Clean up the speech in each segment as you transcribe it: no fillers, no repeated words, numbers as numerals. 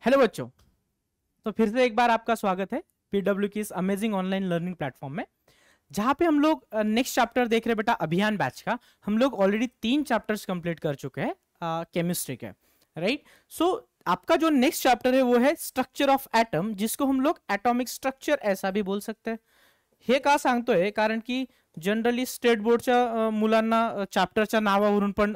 Hello बच्चों, तो फिर से एक बार आपका स्वागत है पीडब्ल्यू की इस अमेजिंग ऑनलाइन लर्निंग प्लेटफॉर्म में, जहां पे हम लोग नेक्स्ट चैप्टर देख रहे हैं बेटा अभियान बैच का। हम लोग ऑलरेडी 3 चैप्टर्स कंप्लीट कर चुके हैं केमिस्ट्री के, राइट। सो आपका जो नेक्स्ट चैप्टर है वो है स्ट्रक्चर ऑफ एटम, जिसको हम लोग एटॉमिक स्ट्रक्चर ऐसा भी बोल सकते हैं। हे का सांगतोय कारण की जनरली स्टेट बोर्डच्या मुलांना चॅप्टरच्या नावावरून पण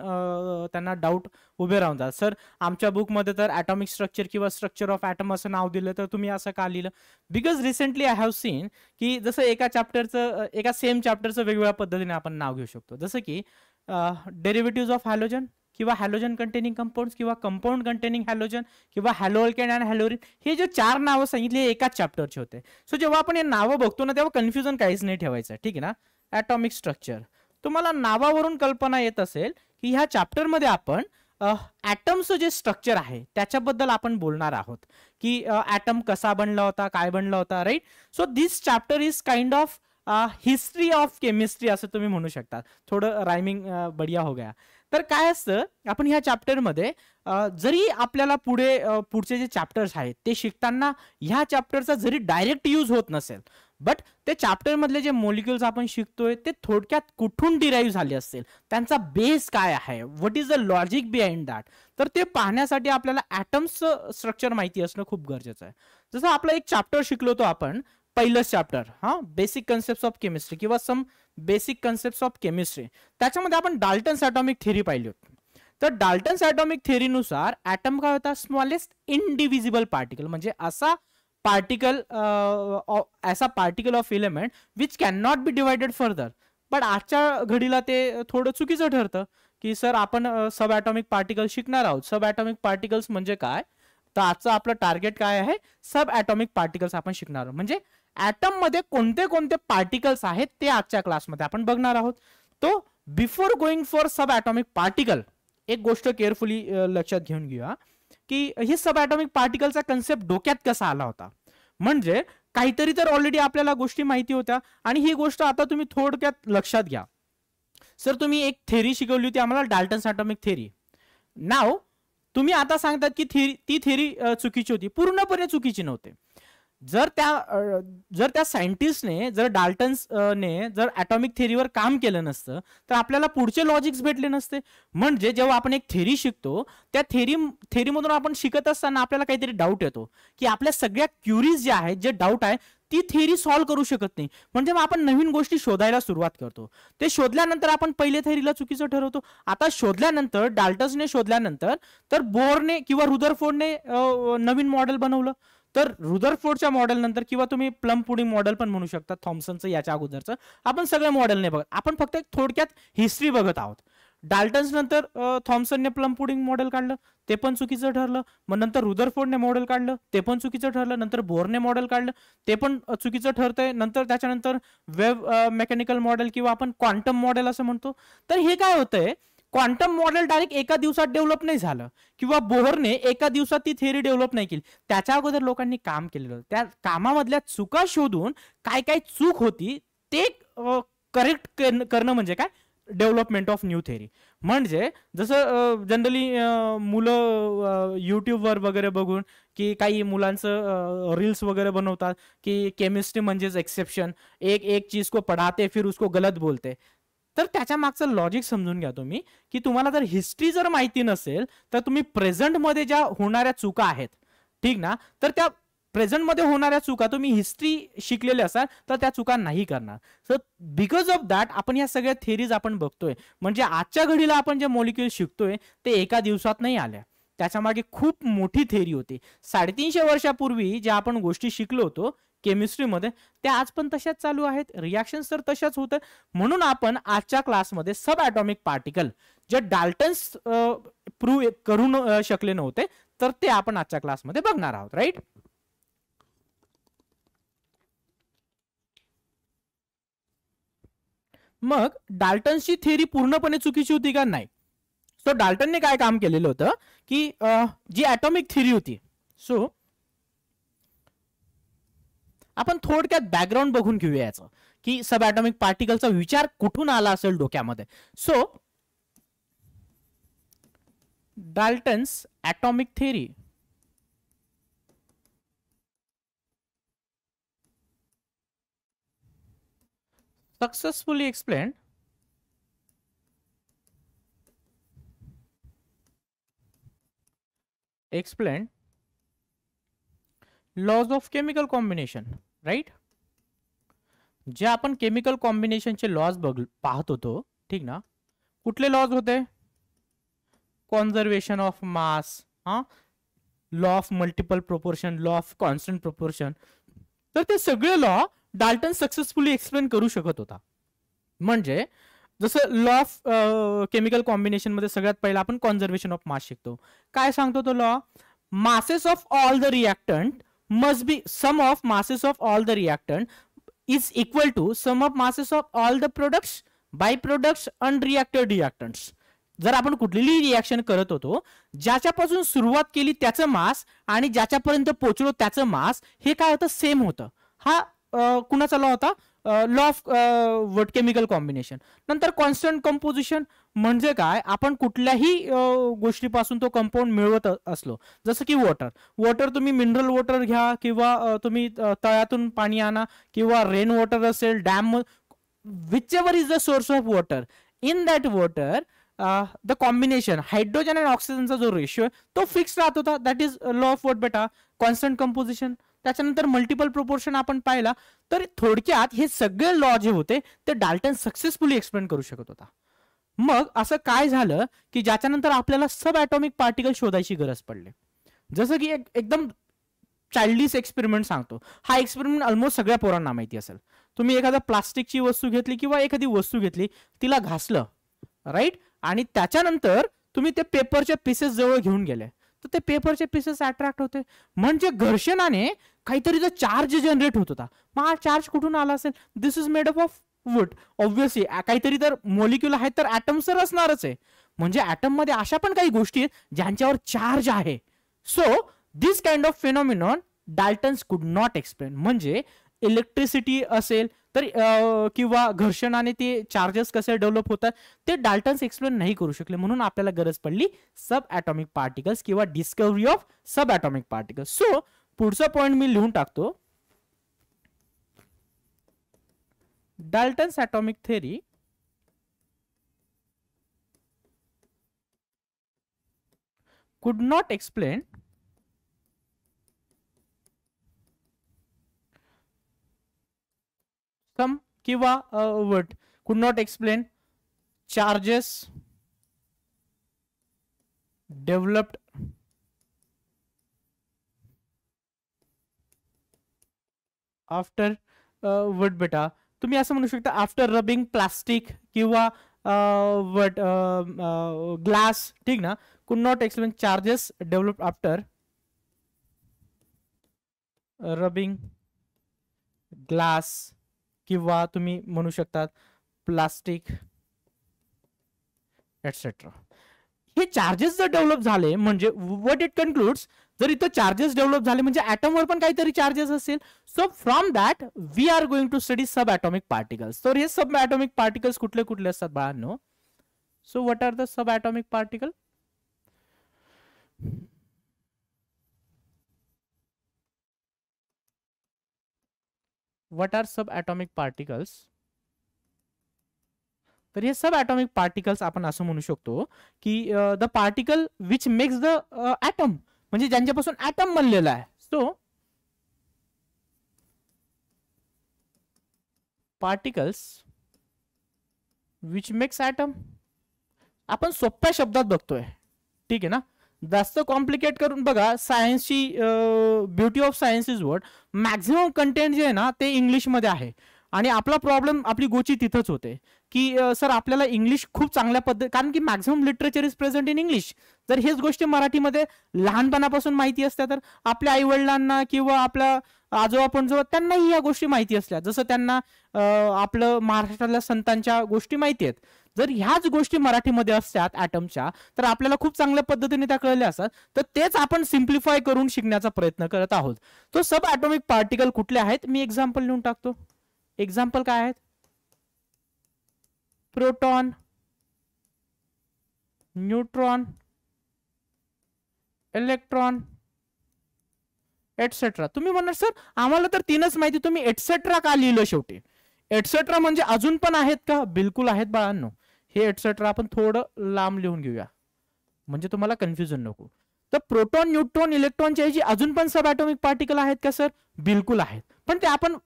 त्यांना डाऊट उभे राहून जातात। सर आमच्या बुकमध्ये तर ॲटॉमिक स्ट्रक्चर किंवा स्ट्रक्चर ऑफ ॲटम असं नाव दिलं, तर तुम्ही असं का लिहिलं? Because recently I have seen की जसं एका चॅप्टरचं एका सेम चॅप्टरचं वेगवेगळ्या पद्धतीने आपण नाव घेऊ शकतो, जसं की डेरिव्हेटिव्ह ऑफ हॅलोजन किंवा हॅलोजन कंटेनिंग कंपाऊंड्स किंवा कंपाऊंड कंटेनिंग हॅलोजन किंवा हॅलोअल्केन अँड हॅलोरिन, हे जे 4 नावं सांगितली एकाच चॅप्टरचे होते। सो जेव्हा आपण हे नावं बघतो ना, तेव्हा कन्फ्युजन काहीच नाही ठेवायचं, ठीक आहे ना। ॲटॉमिक स्ट्रक्चर तुम्हाला नावावरून कल्पना येत असेल की ह्या चॅप्टरमध्ये आपण ॲटमचं जे स्ट्रक्चर आहे त्याच्याबद्दल आपण बोलणार आहोत, की ॲटम कसा बनला होता, काय बनला होता, right. So this chapter is kind of history of chemistry असं तुम्ही म्हणू शकता। थोडं रायमिंग बढिया हो गया। तर काय असतं, आपण ह्या चॅप्टरमध्ये जरी आपल्याला पुढचे जे चॅप्टर्स आहेत ते शिकताना ह्या चॅप्टरचा जरी डायरेक्ट यूज होत नसेल, बट ते चॅप्टर मधले जे मॉलिक्युल्स आपण शिकतोय ते थोडक्यात कुठून डिराईव्ह झाले असतील, त्यांचा बेस काय आहे, what is the logic behind that, तर ते पाहण्यासाठी आपल्याला ॲटम्सचं स्ट्रक्चर माहिती असणं खूप गरजेचं आहे। जसं आपलं एक चॅप्टर शिकलो होतो आपण, पहिलंच chapter basic concepts of chemistry किंवा some basic concepts of chemistry, त्याच्यामध्ये आपण डाल्टन्स ॲटॉमिक थिअरी पाहिली होती। तर डाल्टन्स ॲटॉमिक थिअरीनुसार ॲटम काय होता? स्मॉलेस्ट इनडिव्हिजिबल पार्टिकल, म्हणजे असा particle of element which can not be divided further. But आजच्या घडीला ते थोडं चुकीचं ठरतं की सर आपण सब ॲटॉमिक पार्टिकल शिकणार आहोत। सब ॲटॉमिक पार्टिकल्स म्हणजे काय? तर आजचं आपलं टार्गेट काय आहे? सब ॲटॉमिक पार्टिकल्स आपण शिकणार आहोत, म्हणजे ॲटम मध्ये कोणते कोणते पार्टिकल्स आहेत ते आजच्या क्लासमध्ये आपण बघणार आहोत। तो before going for sub atomic particle एक गोष्ट केअरफुली लक्षात घेऊन घेऊया की हे सब ॲटॉमिक पार्टिकलचा कन्सेप्ट डोक्यात कसा आला होता। म्हणजे काहीतरी तर ऑलरेडी आपल्याला गोष्टी माहिती होत्या, आणि ही गोष्ट आता तुम्ही थोडक्यात लक्षात घ्या। सर तुम्ही एक थेरी शिकवली होती आम्हाला, डाल्टन्स ॲटॉमिक थेरी। नाव तुम्ही आता सांगतात की ती थेरी चुकीची होती, पूर्णपणे चुकीची नव्हती। जर त्या सायंटिस्टने, जर डाल्टन्सने जर ॲटॉमिक थेरीवर काम केलं नसतं तर आपल्याला पुढचे लॉजिक्स भेटले नसते। म्हणजे जेव्हा आपण एक थेरी शिकतो, त्या थेरीमधून आपण शिकत असताना आपल्याला काहीतरी डाऊट येतो की आपल्या सगळ्या क्युरीज ज्या आहेत, जे डाऊट आहे ती थेरी सॉल्व्ह करू शकत नाही, म्हणजे मग आपण नवीन गोष्टी शोधायला सुरुवात करतो। ते शोधल्यानंतर आपण पहिले थेरीला चुकीचं ठरवतो। आता शोधल्यानंतर, डाल्टन्सने शोधल्यानंतर तर बोरने किंवा रुदरफोर्डने नवीन मॉडेल बनवलं। तर रुदरफोर्डच्या मॉडेल नंतर किंवा तुम्ही प्लम पुडिंग मॉडेल पण म्हणू शकता, थॉम्सनचं याच्या अगोदरचं, आपण सगळे मॉडेल नाही बघत, आपण फक्त थोडक्यात हिस्ट्री बघत आहोत। डाल्टन्स नंतर थॉम्सनने प्लम पुडिंग मॉडेल काढलं, ते पण चुकीचं ठरलं। मग नंतर रुदरफोर्डने मॉडेल काढलं, ते पण चुकीचं ठरलं। नंतर बोरने मॉडेल काढलं, ते पण चुकीचं ठरतंय। नंतर त्याच्यानंतर वेव्ह मेकॅनिकल मॉडेल किंवा आपण क्वांटम मॉडेल असं म्हणतो। तर हे काय होतंय, क्वांटम मॉडेल डायरेक्ट एका दिवसात डेव्हलप नाही झालं, किंवा बोहरने एका दिवसात ती थेरी डेव्हलप नाही केली, त्याच्या अगोदर लोकांनी काम केलेलं। त्या कामामधल्या चुका शोधून काय काय चूक होती ते करेक्ट करणं म्हणजे काय? Development of new theory. म्हणजे जसं जनरली मुलं यूट्यूबवर वगैरे बघून की काही मुलांचं रील्स वगैरे बनवतात की केमिस्ट्री म्हणजेच एक्सेप्शन, एक चीज को पढ़ाते फिर उसको गलत बोलते। तर त्याच्या मागचं लॉजिक समजून घ्या तुम्ही, की तुम्हाला जर हिस्ट्री जर माहिती नसेल तर तुम्ही प्रेझेंटमध्ये ज्या होणाऱ्या चुका आहेत, ठीक ना, तर त्या प्रेझेंटमध्ये होणाऱ्या चुका तुम्ही हिस्ट्री शिकलेले असाल तर त्या चुका नाही करणार। सो बिकॉज ऑफ दॅट आपण या सगळ्या थेरीज आपण बघतोय, म्हणजे आजच्या घडीला आपण जे मॉलिक्युल शिकतोय ते एका दिवसात नाही आल्या, त्याच्या मागे खूप मोठी थेरी होती। 350 वर्षापूर्वी ज्या आपण गोष्टी शिकलो होतो केमिस्ट्रीमध्ये, त्या आज पण तशाच चालू आहेत, रिॲक्शन्स तर तशाच होत आहेत। म्हणून आपण आजच्या क्लासमध्ये सब ॲटॉमिक पार्टिकल जे डाल्टन्स प्रूव्ह करू शकले नव्हते, तर ते आपण आजच्या क्लासमध्ये बघणार आहोत, राईट। मग डाल्टन्सची थेरी पूर्णपणे चुकीची होती का? नाही। सो डाल्टनने काय काम केलेलं होतं की जी ॲटॉमिक थेरी होती, सो आपण थोडक्यात बॅकग्राऊंड बघून घेऊया याचं, की सब ॲटॉमिक पार्टिकलचा विचार कुठून आला असेल डोक्यामध्ये। So Dalton's atomic theory successfully explained laws of chemical combination, right. जे आपण केमिकल कॉम्बिनेशनचे लॉज पाहत होतो, ठीक ना. कुठले लॉज होते? Conservation of mass, law of multiple proportion, law of constant proportion. तर ते सगळे लॉ डाल्टन सक्सेसफुली एक्सप्लेन करू शकत होता. म्हणजे जसं लॉ ऑफ केमिकल कॉम्बिनेशन मध्ये सगळ्यात पहिला आपण कॉन्झर्वेशन ऑफ मास शिकतो. काय सांगतो तो law? masses of all the reactant must be sum of masses of all the reactant is equal to sum of masses of all the products, byproducts and reacted reactants. जर आपण कुठलीही reaction करत होतो, ज्याच्यापासून सुरुवात केली त्याचं मास आणि ज्याच्यापर्यंत पोहोचलो त्याचं मास हे काय होतं? सेम होतं. हा कुणाचा लॉ होता? Law of Vat chemical combination. नंतर कॉन्स्टंट कंपोजिशन म्हणजे काय? आपण कुठल्याही गोष्टीपासून तो कंपाऊंड मिळवत असलो, जसं की वॉटर तुम्ही मिनरल वॉटर घ्या किंवा तुम्ही तळ्यातून पाणी आणा किंवा रेन वॉटर असेल, dam, whichever is the source of water, in that water the combination hydrogen आणि ऑक्सिजनचा जो रेशिओ तो फिक्स राहत होता. That is law of what बेटा? Constant composition. त्याच्यानंतर मल्टिपल प्रोपोर्शन आपण पाहिला. तर थोडक्यात हे सगळे लॉ जे होते ते डाल्टन सक्सेसफुली एक्सप्लेन करू शकत होता. मग असं काय झालं की ज्याच्यानंतर आपल्याला सब ॲटॉमिक पार्टिकल शोधायची गरज पडली. जसं की एकदम चाइल्डिश एक्सपेरिमेंट सांगतो. हा एक्सपेरिमेंट ऑलमोस्ट सगळ्या पोरांना माहिती असेल. तुम्ही एखादा प्लास्टिकची वस्तू घेतली किंवा एखादी वस्तू घेतली, तिला घासलं, राईट, आणि त्याच्यानंतर तुम्ही ते पेपरच्या पीसेस जवळ घेऊन गेले, तर ते पेपरचे पीसेस अट्रॅक्ट होते. म्हणजे घर्षणाने काहीतरी चार्ज जनरेट होत होता. मग हा चार्ज कुठून आला असेल? This is made up of wood. Obviously काहीतरी तर मॉलिक्यूल आहे, तर ॲटम तर असणारच आहे. म्हणजे ॲटम मध्ये अशा पण काही गोष्टी आहेत ज्यांच्यावर चार्ज आहे. So this kind of फेनॉमिनॉन Dalton's कुड नॉट एक्सप्लेन. म्हणजे इलेक्ट्रिसिटी असेल तर किंवा घर्षणाने ते चार्जेस कसे डेव्हलप होतात ते डाल्टन्स एक्सप्लेन नाही करू शकले. म्हणून आपल्याला गरज पडली सब ॲटॉमिक पार्टिकल्स किंवा discovery of sub atomic particles. So पुढचा पॉइंट मी लिहून टाकतो. डाल्टन्स ॲटॉमिक थेअरी कुड नॉट एक्सप्लेन some किंवा what could not explain charges developed after what बेटा? तुम्ही असं म्हणू शकता आफ्टर रबिंग प्लास्टिक किंवा what ग्लास, ठीक ना. could not explain charges developed after rubbing glass किंवा तुम्ही म्हणू शकता प्लास्टिक एटसेट्रा. हे चार्जेस जर डेव्हलप झाले म्हणजे व्हॉट इट कन्क्लूड्स, जर इथं चार्जेस डेव्हलप झाले म्हणजे ॲटमवर पण काहीतरी चार्जेस असेल. So from that we are going to study subatomic particles. तर हे सब ॲटॉमिक पार्टिकल्स कुठले कुठले असतात बाळांनो? So what are the subatomic particle? What are subatomic particles? तर हे सब ॲटॉमिक पार्टिकल्स आपण असं म्हणू शकतो की the particle which makes the atom, म्हणजे ज्यांच्यापासून ॲटम बनलेला आहे. So particles which makes atom आपण सोप्या शब्दात बघतोय, ठीक आहे ना. जास्त कॉम्प्लिकेट करून बघा, सायन्सची beauty of science is what maximum content जे आहे ना ते इंग्लिशमध्ये आहे. आणि आपला प्रॉब्लेम, आपली गोची तिथंच होते की सर आपल्याला इंग्लिश खूप चांगल्या पद्धती, कारण की maximum literature is present in English. जर हेच गोष्टी मराठीमध्ये लहानपणापासून माहिती असत्या तर आपल्या आईवडिलांना किंवा आपल्या आजोबा पणजोबा त्यांनाही या गोष्टी माहिती असल्या, जसं त्यांना आपलं महाराष्ट्रातल्या संतांच्या गोष्टी माहिती आहेत. जर ह्याच गोष्टी मराठीमध्ये असतात ॲटमच्या तर आपल्याला खूप चांगल्या पद्धतीने त्या कळल्या असतात. तर तेच आपण सिम्प्लिफाय करून शिकण्याचा प्रयत्न करत आहोत. तो सब ॲटॉमिक पार्टिकल कुठले आहेत मी एक्झाम्पल लिहून टाकतो. एक्झाम्पल काय आहेत? Proton, neutron, electron etcetera. तुम्ही म्हणणार सर आम्हाला तर तीनच माहिती, तुम्ही एटसेट्रा का लिहिलं शेवटी? एटसेट्रा म्हणजे अजून पण आहेत का? बिलकुल आहेत बाळांनो. हे एटसेट्रा आपण थोडं लांब लिहून घेऊया म्हणजे तुम्हाला कन्फ्युजन नको. तर प्रोटॉन, न्यूट्रॉन, इलेक्ट्रॉनच्या ऐवजी अजून पण सब ॲटॉमिक पार्टिकल आहेत का सर? बिलकुल आहेत, पण ते आपण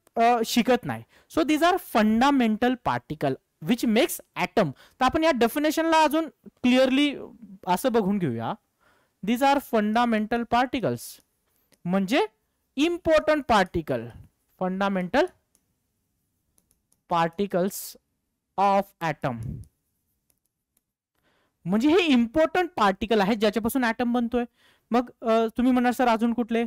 शिकत नाही. So these are fundamental particle which makes atom. तर आपण या डेफिनेशनला अजून क्लिअरली असं बघून घेऊया. दीज आर फंडामेंटल पार्टिकल्स म्हणजे important particle, fundamental particles of atom. म्हणजे हे इम्पॉर्टंट पार्टिकल आहेत ज्याच्यापासून ॲटम बनतोय. मग तुम्ही म्हणाल सर अजून कुठले?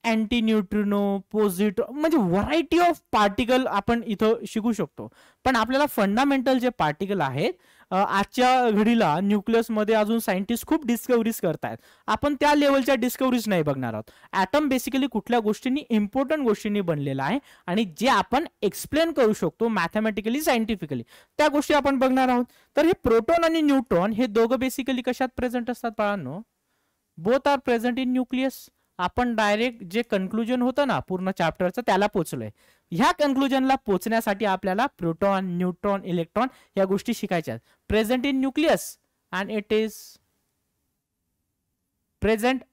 अँटी न्यूट्रिनो, पॉझिटिव्ह, म्हणजे व्हरायटी ऑफ पार्टिकल आपण इथं शिकू शकतो. पण आपल्याला फंडामेंटल जे पार्टिकल आहेत, आजच्या घडीला न्यूक्लियसमध्ये अजून सायंटिस्ट खूप डिस्कवरीज करतायत. आपण त्या लेवलच्या डिस्कवरीज नाही बघणार आहोत. ॲटम बेसिकली कुठल्या गोष्टींनी, इम्पॉर्टंट गोष्टींनी बनलेला आहे आणि जे आपण एक्सप्लेन करू शकतो मॅथमॅटिकली, सायंटिफिकली, त्या गोष्टी आपण बघणार आहोत. तर हे प्रोटॉन आणि न्यूट्रॉन हे दोघं बेसिकली कशात प्रेझेंट असतात बाळांनो? Both are present in nucleus. आपण डायरेक्ट जे कन्क्लुजन होतं ना पूर्ण चॅप्टरचं त्याला पोहोचलोय. ह्या कन्क्लुजनला पोहोचण्यासाठी आपल्याला प्रोटॉन, न्यूट्रॉन, इलेक्ट्रॉन या गोष्टी शिकायच्या आहेत. Present in nucleus and it is present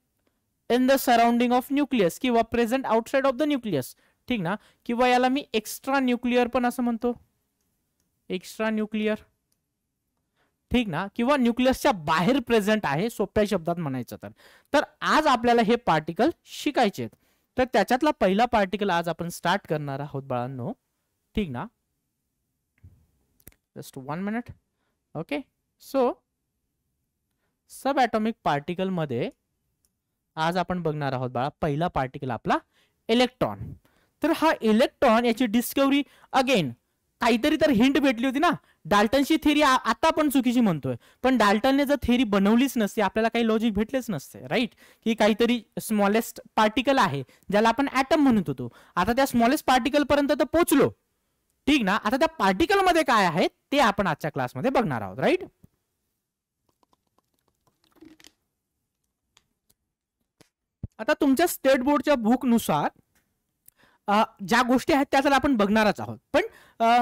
in the surrounding of nucleus किंवा present outside of the nucleus. ठीक ना? किंवा याला मी एक्स्ट्रा न्यूक्लियर पण असं म्हणतो, एक्स्ट्रा न्यूक्लियर. ठीक ना? किंवा न्यूक्लियसच्या बाहेर प्रेझेंट आहे, सोप्या शब्दात म्हणायचं तर. तर आज आपल्याला हे पार्टिकल शिकायचे आहेत. तर त्याच्यातला पहिला पार्टिकल आज आपण स्टार्ट करणार आहोत बाळांनो. ठीक ना? Just 1 minute. ओके, सो सब ॲटॉमिक पार्टिकल मध्ये आज आपण बघणार आहोत बाळा पहिला पार्टिकल आपला इलेक्ट्रॉन. तर हा इलेक्ट्रॉन याची डिस्कवरी अगेन काहीतरी तर हिंट भेटली होती ना. डाल्टनची थेरी आता आपण चुकीची म्हणतोय, पण डाल्टनने जर थेरी बनवलीच नसती आपल्याला काही लॉजिक भेटलेच नसते, राईट? की काहीतरी स्मॉलेस्ट पार्टिकल आहे ज्याला आपण ॲटम म्हणत होतो. आता त्या स्मॉलेस्ट पार्टिकल पर्यंत तर पोहोचलो. ठीक ना? आता त्या पार्टिकल मध्ये काय आहे ते आपण आजच्या क्लासमध्ये बघणार आहोत, राईट? आता तुमच्या स्टेट बोर्डच्या बुक नुसार ज्या गोष्टी आहेत त्या तर आपण बघणारच आहोत. पण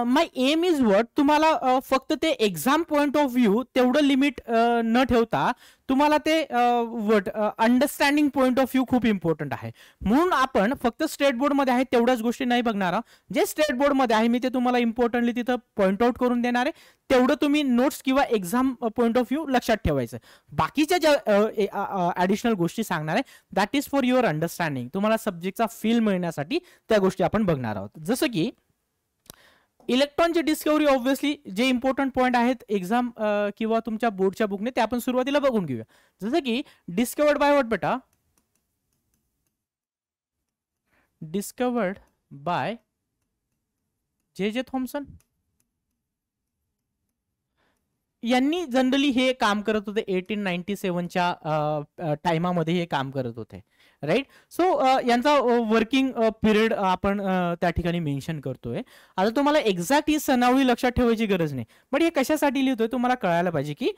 माय एम इज व्हॉट, तुम्हाला फक्त ते एक्झाम पॉइंट ऑफ व्ह्यू तेवढं लिमिट न ठेवता तुम्हाला ते अंडरस्टँडिंग पॉइंट ऑफ व्ह्यू खूप इम्पॉर्टंट आहे. म्हणून आपण फक्त स्टेट बोर्डमध्ये आहे तेवढ्याच गोष्टी नाही बघणार आहोत. जे स्टेट बोर्डमध्ये आहे मी ते तुम्हाला इम्पॉर्टंटली तिथं पॉइंट आउट करून देणार आहे. तेवढं तुम्ही नोट्स किंवा एक्झाम पॉइंट ऑफ व्ह्यू लक्षात ठेवायचं. बाकीच्या ज्या ॲडिशनल गोष्टी सांगणार आहे that is for your understanding. तुम्हाला सब्जेक्टचा फील मिळण्यासाठी त्या गोष्टी आपण बघणार आहोत. जसं की इलेक्ट्रॉनची डिस्कवरी ऑब्व्हियसली जे इम्पॉर्टंट पॉइंट आहेत एक्झाम किंवा तुमच्या बोर्डच्या बुकने ते आपण सुरुवातीला बघून घेऊया. जसं की डिस्कवर्ड बाय व्हॉट बेटा? Discovered by J Thomson. यांनी जनरली हे काम करत होते 1897च्या टाइमामध्ये हे काम करत होते, राईट? सो यांचा वर्किंग पिरियड आपण त्या ठिकाणी मेन्शन करतोय. आता तुम्हाला एक्झॅक्ट ही सनावळी लक्षात ठेवायची गरज नाही, पण हे कशासाठी लिहितोय तुम्हाला कळायला पाहिजे की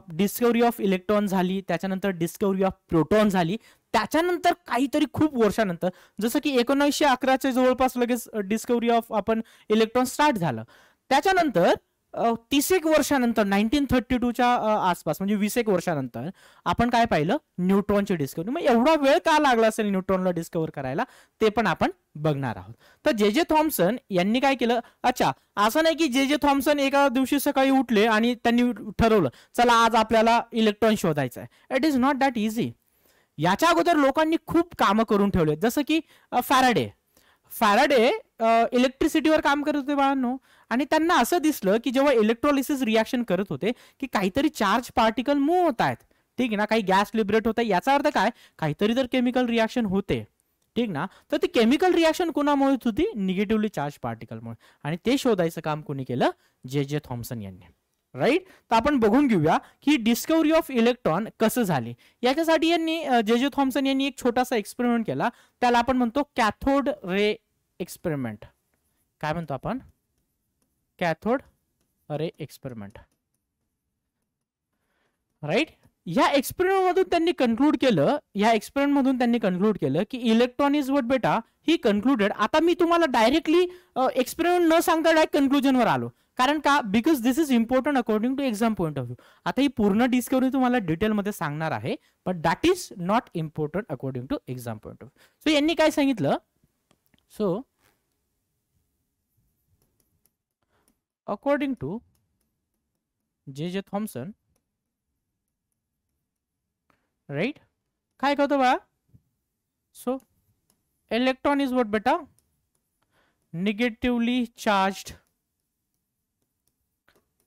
डिस्कवरी ऑफ इलेक्ट्रॉन झाली, त्याच्यानंतर डिस्कवरी ऑफ प्रोटॉन झाली, त्याच्यानंतर काहीतरी खूप वर्षानंतर जसं की 1911च्या जवळपास लगेच डिस्कवरी ऑफ आपण इलेक्ट्रॉन स्टार्ट झालं. त्याच्यानंतर 30 एक वर्षानंतर 1932च्या आसपास म्हणजे 20 एक वर्षानंतर आपण काय पाहिलं? न्यूट्रॉनची डिस्कवरी. मग एवढा वेळ का लागला असेल न्यूट्रॉनला डिस्कवर करायला ते पण आपण बघणार आहोत. तर जे थॉम्सन यांनी काय केलं? अच्छा, असं नाही की जे थॉम्सन एका दिवशी सकाळी उठले आणि त्यांनी ठरवलं चला आज आपल्याला इलेक्ट्रॉन शोधायचं आहे. It is not that easy. याच्या अगोदर लोकांनी खूप कामं करून ठेवले. जसं की फॅराडे इलेक्ट्रिसिटीवर काम करत होते बाळांनो, आणि त्यांना असं दिसलं की जेव्हा इलेक्ट्रोलिसिस रिॲक्शन करत होते की काहीतरी चार्ज पार्टिकल मूव्ह होत आहेत. ठीक आहे ना? काही गॅस लिबरेट होत आहे. याचा अर्थ काय? काहीतरी तर केमिकल रिॲक्शन होते. ठीक ना? तर ती केमिकल रिॲक्शन कोणामुळे होती? निगेटिव्हली चार्ज पार्टिकलमुळे. आणि ते शोधायचं काम कोणी केलं? जे थॉम्सन यांनी, राईट? तर आपण बघून घेऊया की डिस्कवरी ऑफ इलेक्ट्रॉन कसं झाली. याच्यासाठी यांनी जे थॉम्सन यांनी एक छोटासा एक्सपेरिमेंट केला, त्याला आपण म्हणतो कॅथोड रे एक्सपेरिमेंट. काय म्हणतो आपण? Cathode ray experiment, right? या एक्सपेरिमेंट मधून त्यांनी कन्क्लूड केलं की इलेक्ट्रॉन इज व्हॉट बेटा, ही कन्क्लुडेड. आता मी तुम्हाला डायरेक्टली एक्सपेरिमेंट न सांगता डायरेक्ट कन्क्लुजनवर आलो. कारण का? Because this is important according to exam point of view. आता ही पूर्ण डिस्कवरी तुम्हाला डिटेलमध्ये सांगणार आहे, but that is not important according to exam point of view. So यांनी काय सांगितलं, so according to J Thomson, right, काय कहतो बा, सो इलेक्ट्रॉन इज व्हाट बेटा, negatively charged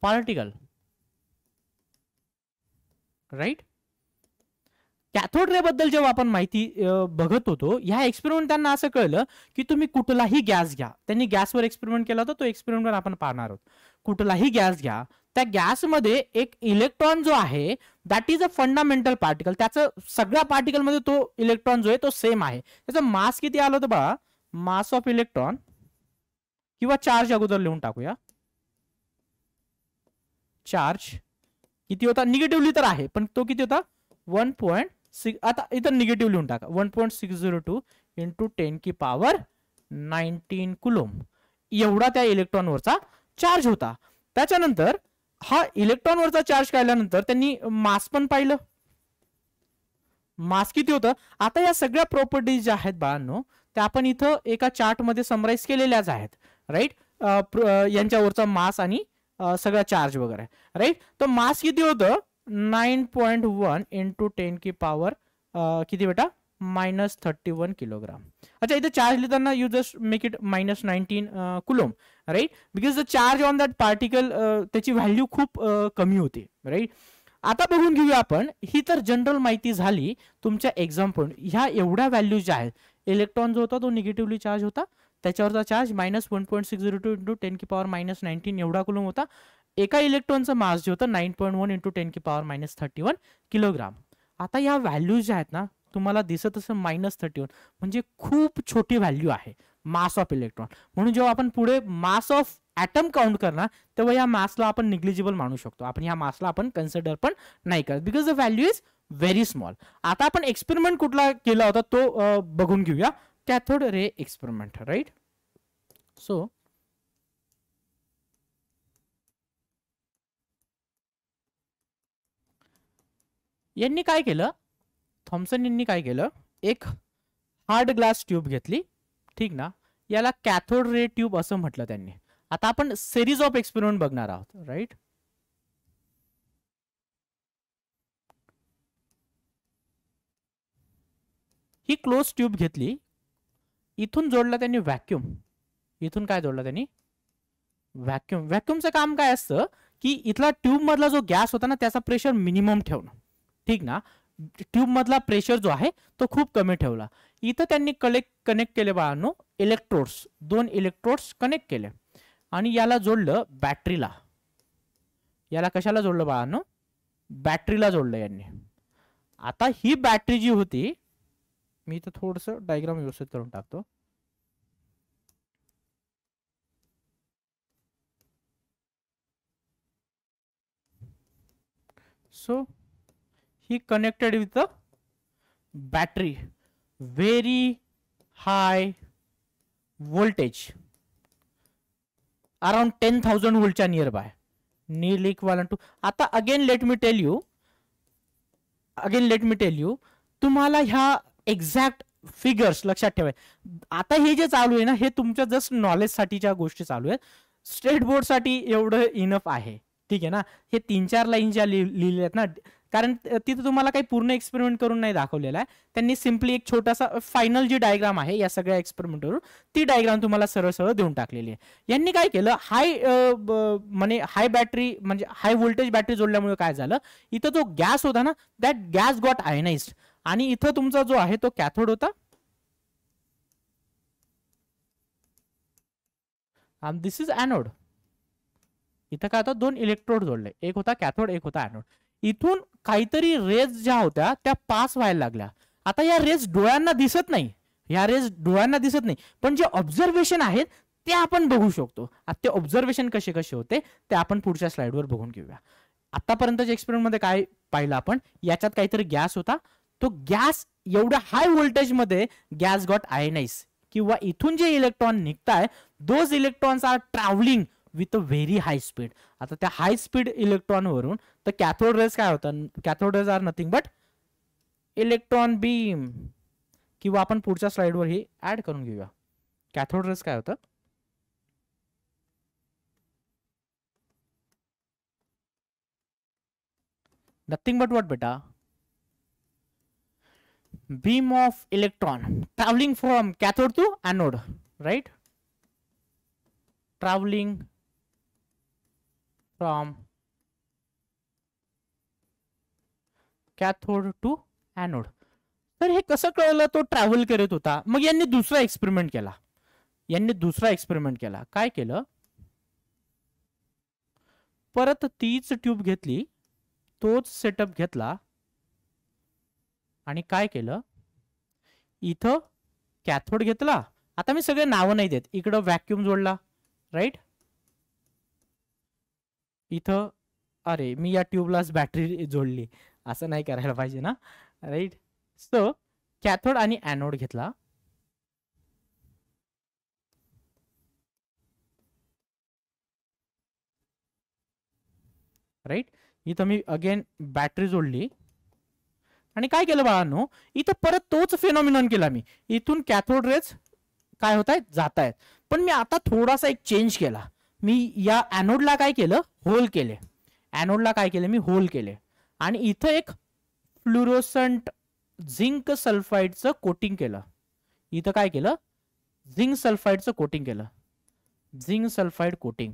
particle, right. Cathode ray बद्दल जेव्हा आपण माहिती बघत होतो, ह्या एक्सपेरिमेंट त्यांना असं कळलं की तुम्ही कुठलाही गॅस घ्या, त्यांनी गॅसवर एक्सपेरिमेंट केला होता, तो एक्सपेरिमेंट आपण पाहणार आहोत. कुठलाही गॅस घ्या, त्या गॅसमध्ये एक इलेक्ट्रॉन जो आहे that is a fundamental particle. त्याचं सगळ्या पार्टिकल मध्ये तो इलेक्ट्रॉन जो आहे तो सेम आहे. त्याचं मास किती आलं होतं बघा, मास ऑफ इलेक्ट्रॉन किंवा चार्ज अगोदर लिहून टाकूया. चार्ज किती होता, निगेटिव्हली तर आहे पण तो किती होता, 1.6. आता इथं निगेटिव्ह लिहून टाका, 1.602 इंटू 10⁻19 कुलोम एवढा त्या इलेक्ट्रॉनवरचा चार्ज होता. त्याच्यानंतर हा इलेक्ट्रॉनवरचा चार्ज काढल्यानंतर त्यांनी मास पण पाहिलं, मास किती होतं. आता या सगळ्या प्रॉपर्टीज ज्या आहेत बाळांनो, त्या आपण इथं एका चार्ट मध्ये समराईज केलेल्याच आहेत, राईट. यांच्यावरचा मास आणि सगळा चार्ज वगैरे, राईट. तर मास किती होतं, 9.1 इंटू 10⁻, किती बेटा, -31 किलोग्राम. अच्छा, इथे चार्ज लिहिताना you just make it -19 coulomb, right, because the charge on that particle त्याची व्हॅल्यू खूप कमी होती, राईट. आता बघून घेऊया आपण, ही तर जनरल माहिती झाली तुमच्या एक्झाम पॉईंट. ह्या एवढ्या व्हॅल्यूज ज्या आहेत, इलेक्ट्रॉन जो होता तो निगेटिव्हली चार्ज होता, त्याच्यावरचा चार्ज -1.602 इंटू 10⁻19 एवढा कुलोम होता. एका इलेक्ट्रॉनचं मास जे होतं 9.1 इंटू 10⁻31 किलोग्राम. आता या व्हॅल्यूज ज्या आहेत ना, तुम्हाला दिसत असं -31 म्हणजे खूप छोटी व्हॅल्यू आहे मास ऑफ इलेक्ट्रॉन. म्हणून जेव्हा आपण पुढे मास ऑफ ॲटम काउंट करणार तेव्हा या मासला आपण निग्लिजिबल मानू शकतो. आपण या मासला आपण कन्सिडर पण नाही करत, because the value is very small. आता आपण एक्सपेरिमेंट कुठला केला होता तो बघून घेऊया, cathode ray experiment, right. So यांनी काय केलं, थॉम्सन यांनी काय केलं, एक हार्ड ग्लास ट्यूब घेतली, ठीक ना, याला कॅथोड रे ट्यूब असं म्हटलं त्यांनी. आता आपण सिरीज ऑफ एक्सपेरिमेंट बघणार आहोत, राईट. ही क्लोज ट्यूब घेतली, इथून जोडला त्यांनी व्हॅक्यूम, इथून काय जोडला त्यांनी, व्हॅक्यूम. व्हॅक्यूमचं काम काय असतं की इथला ट्यूब मधला जो गॅस होता ना त्याचा प्रेशर मिनिमम ठेवणं, ठीक ना. ट्यूब मधला प्रेशर जो आहे तो खूप कमी ठेवला. इथं त्यांनी कनेक्ट केले बाळांनो इलेक्ट्रोड्स, 2 इलेक्ट्रोड्स कनेक्ट केले आणि याला जोडलं बॅटरीला. याला कशाला जोडलं बाळांनो, बॅटरीला जोडलं यांनी. आता ही बॅटरी जी होती, मी इथं थोडंसं डायग्राम व्यवस्थित करून टाकतो. So he connected with the battery, very high voltage, around 10,000 volt च्या nearby, nearly equivalent to. आता again let me tell you, तुम्हाला ह्या एक्झॅक्ट फिगर्स लक्षात ठेवाय. आता हे जे चालू आहे ना, हे तुमच्या जस्ट नॉलेज साठीच्या गोष्टी चालू आहेत. स्टेट बोर्ड साठी एवढं इनफ आहे, ठीक आहे ना. हे 3-4 लाईन ज्या लिहिल्या आहेत ना, कारण तिथे तुम्हाला काही पूर्ण एक्सपेरिमेंट करून नाही दाखवलेला आहे. त्यांनी सिम्पली एक छोटासा फायनल जी डायग्राम आहे या सगळ्या एक्सपेरिमेंटवरून, ती डायग्राम तुम्हाला सरळ सरळ देऊन टाकलेली आहे. यांनी काय केलं, हाय बॅटरी म्हणजे हाय व्होल्टेज बॅटरी जोडल्यामुळे काय झालं, इथं जो गॅस होता ना दॅट गॅस गॉट आयनाइज्ड, आणि इथं तुमचा जो आहे तो कॅथोड होता, आणि दिस इज एनोड. इथं काय होतं, 2 इलेक्ट्रोड जोडले, एक होता कॅथोड एक होता एनोड. इथून काहीतरी रेज ज्या होत्या त्या पास व्हायला लागल्या. आता या रेज डोळ्यांना दिसत नाही, पण जे ऑब्झर्वेशन आहेत ते आपण बघू शकतो. आता ते ऑब्झर्वेशन कसे कसे होते ते आपण पुढच्या स्लाइडवर बघून घेऊया. आतापर्यंतच्या एक्सपेरिमेंट मध्ये काय पाहिलं आपण, याच्यात काहीतरी गॅस होता, तो गॅस एवढ्या हाय व्होल्टेज मध्ये गॅस गॉट आयनाइज, किंवा इथून जे इलेक्ट्रॉन निघताय those electrons are travelling with a very high speed. आता त्या हाय स्पीड इलेक्ट्रॉन वरून तर कॅथोड रेज काय होतं, cathode rays are nothing but electron beam, किंवा आपण पुढच्या स्लाइडवर हे ऍड करून घेऊया. कॅथोड रेज काय होतं, नथिंग बट व्हॉट बेटा, beam of electron traveling from cathode to anode, right? Traveling from cathode to anode. तर हे कसं कळलं तो ट्रॅव्हल करत होता. मग यांनी दुसरा एक्सपेरिमेंट केला. काय केलं, परत तीच ट्यूब घेतली, तोच सेटअप घेतला आणि काय केलं, इथं कॅथोड घेतला. आता मी सगळे नावं नाही देत, इकडं व्हॅक्यूम जोडला, राईट. इथं अरे मी या ट्यूबलाच बॅटरी जोडली, असं नाही करायला पाहिजे ना, राईट. सो कॅथोड आणि ॲनोड घेतला, राईट. इथं मी अगेन बॅटरी जोडली आणि काय केलं बाळांनो, इथं परत तोच फेनॉमिनॉन केला मी. इथून कॅथोड रेज काय होत आहेत, जात आहेत. पण मी आता थोडासा एक चेंज केला. मी या ॲनोडला काय केलं, होल केले. मी होल केले आणि इथं एक फ्लुरोसंट झिंक सल्फाइडचं कोटिंग केलं. इथं काय केलं, झिंक सल्फाइडचं कोटिंग केलं, झिंक सल्फाइड कोटिंग.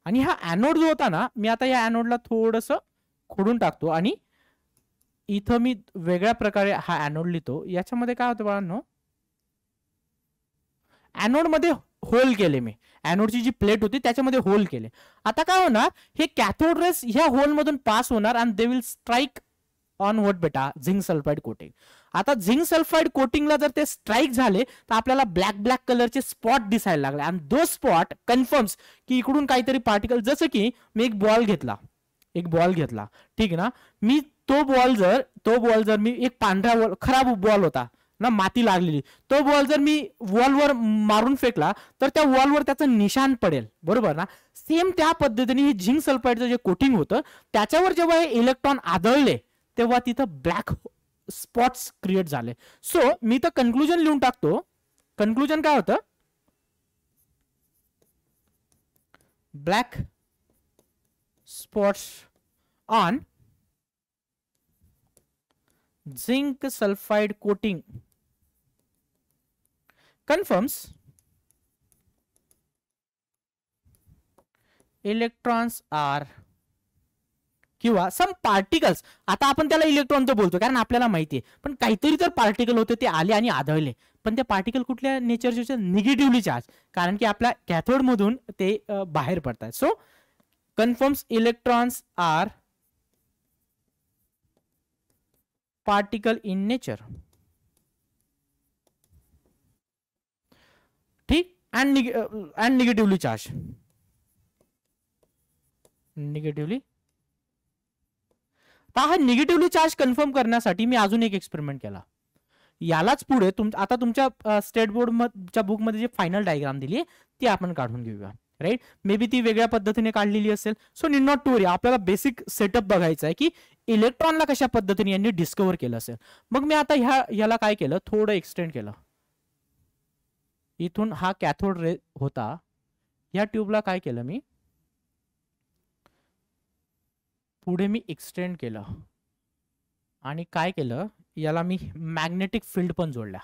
आणि हा ॲनोड जो होता ना, मी आता या ॲनोडला थोडस खोडून टाकतो आणि इथं मी वेगळ्या प्रकारे हा ॲनोड लिहितो. याच्यामध्ये काय होतं बाळांनो, ॲनोड मध्ये होल केले मी, ॲनोडची जी प्लेट होती त्याच्यामध्ये होल केले. आता काय होणार, हे कॅथोड रेस ह्या होल मधून पास होणार आणि they will strike on what बेटा, झिंक सल्फाइड कोटिंग. आता झिंक सल्फाइड कोटिंगला जर ते स्ट्राईक झाले तर आपल्याला ब्लॅक कलरचे स्पॉट दिसायला लागले आणि दो स्पॉट कन्फर्म्स की इकडून काहीतरी पार्टिकल, जसं की मी एक बॉल घेतला, ठीक ना. मी तो बॉल जर मी एक पांढरा खराब बॉल होता ना, माती लागलेली, तो बॉल जर मी वॉलवर मारून फेकला तर त्या वॉलवर त्याचं निशाण पडेल, बरोबर ना. सेम त्या पद्धतीने हे झिंक सल्फाइडचं जे कोटिंग होतं त्याच्यावर जेव्हा हे इलेक्ट्रॉन आदळले तेव्हा तिथं ब्लॅक स्पॉट्स क्रिएट झाले. सो मी तर कन्क्लुजन लिहून टाकतो. कन्क्लुजन काय होतं, black spots on zinc sulfide coating confirms electrons are किंवा सम पार्टिकल्स. आता आपण त्याला इलेक्ट्रॉन तर बोलतो कारण आपल्याला माहिती आहे, पण काहीतरी तर पार्टिकल होते, ते आले आणि आढळले. पण ते पार्टिकल कुठल्या नेचरचे, निगेटिव्हली चार्ज, कारण की आपल्या कॅथोड मधून ते बाहेर पडतात. So confirms electrons are particle in nature, ठीक. अँड निगेटिव्हली चार्ज, हा निगेटिव्हली चार्ज कन्फर्म करण्यासाठी मी अजून एक एक्सपेरिमेंट केला. यालाच पुढे आता तुमच्या स्टेट बोर्डच्या बुकमध्ये जे फायनल डायग्राम दिली ती आपण काढून घेऊया, राईट. मे बी ती वेगळ्या पद्धतीने काढलेली असेल. सो नीड नॉट टू वरी, आपल्याला बेसिक सेटअप बघायचा आहे की इलेक्ट्रॉनला कशा पद्धतीने यांनी डिस्कवर केलं असेल. मग मी आता ह्याला काय केलं, थोडं एक्सटेंड केलं. इथून हा कॅथोड रे होता, या ट्यूबला काय केलं मी, पुढे मी एक्सटेंड केलं आणि काय केलं, याला मी मॅग्नेटिक फील्ड पण जोडला.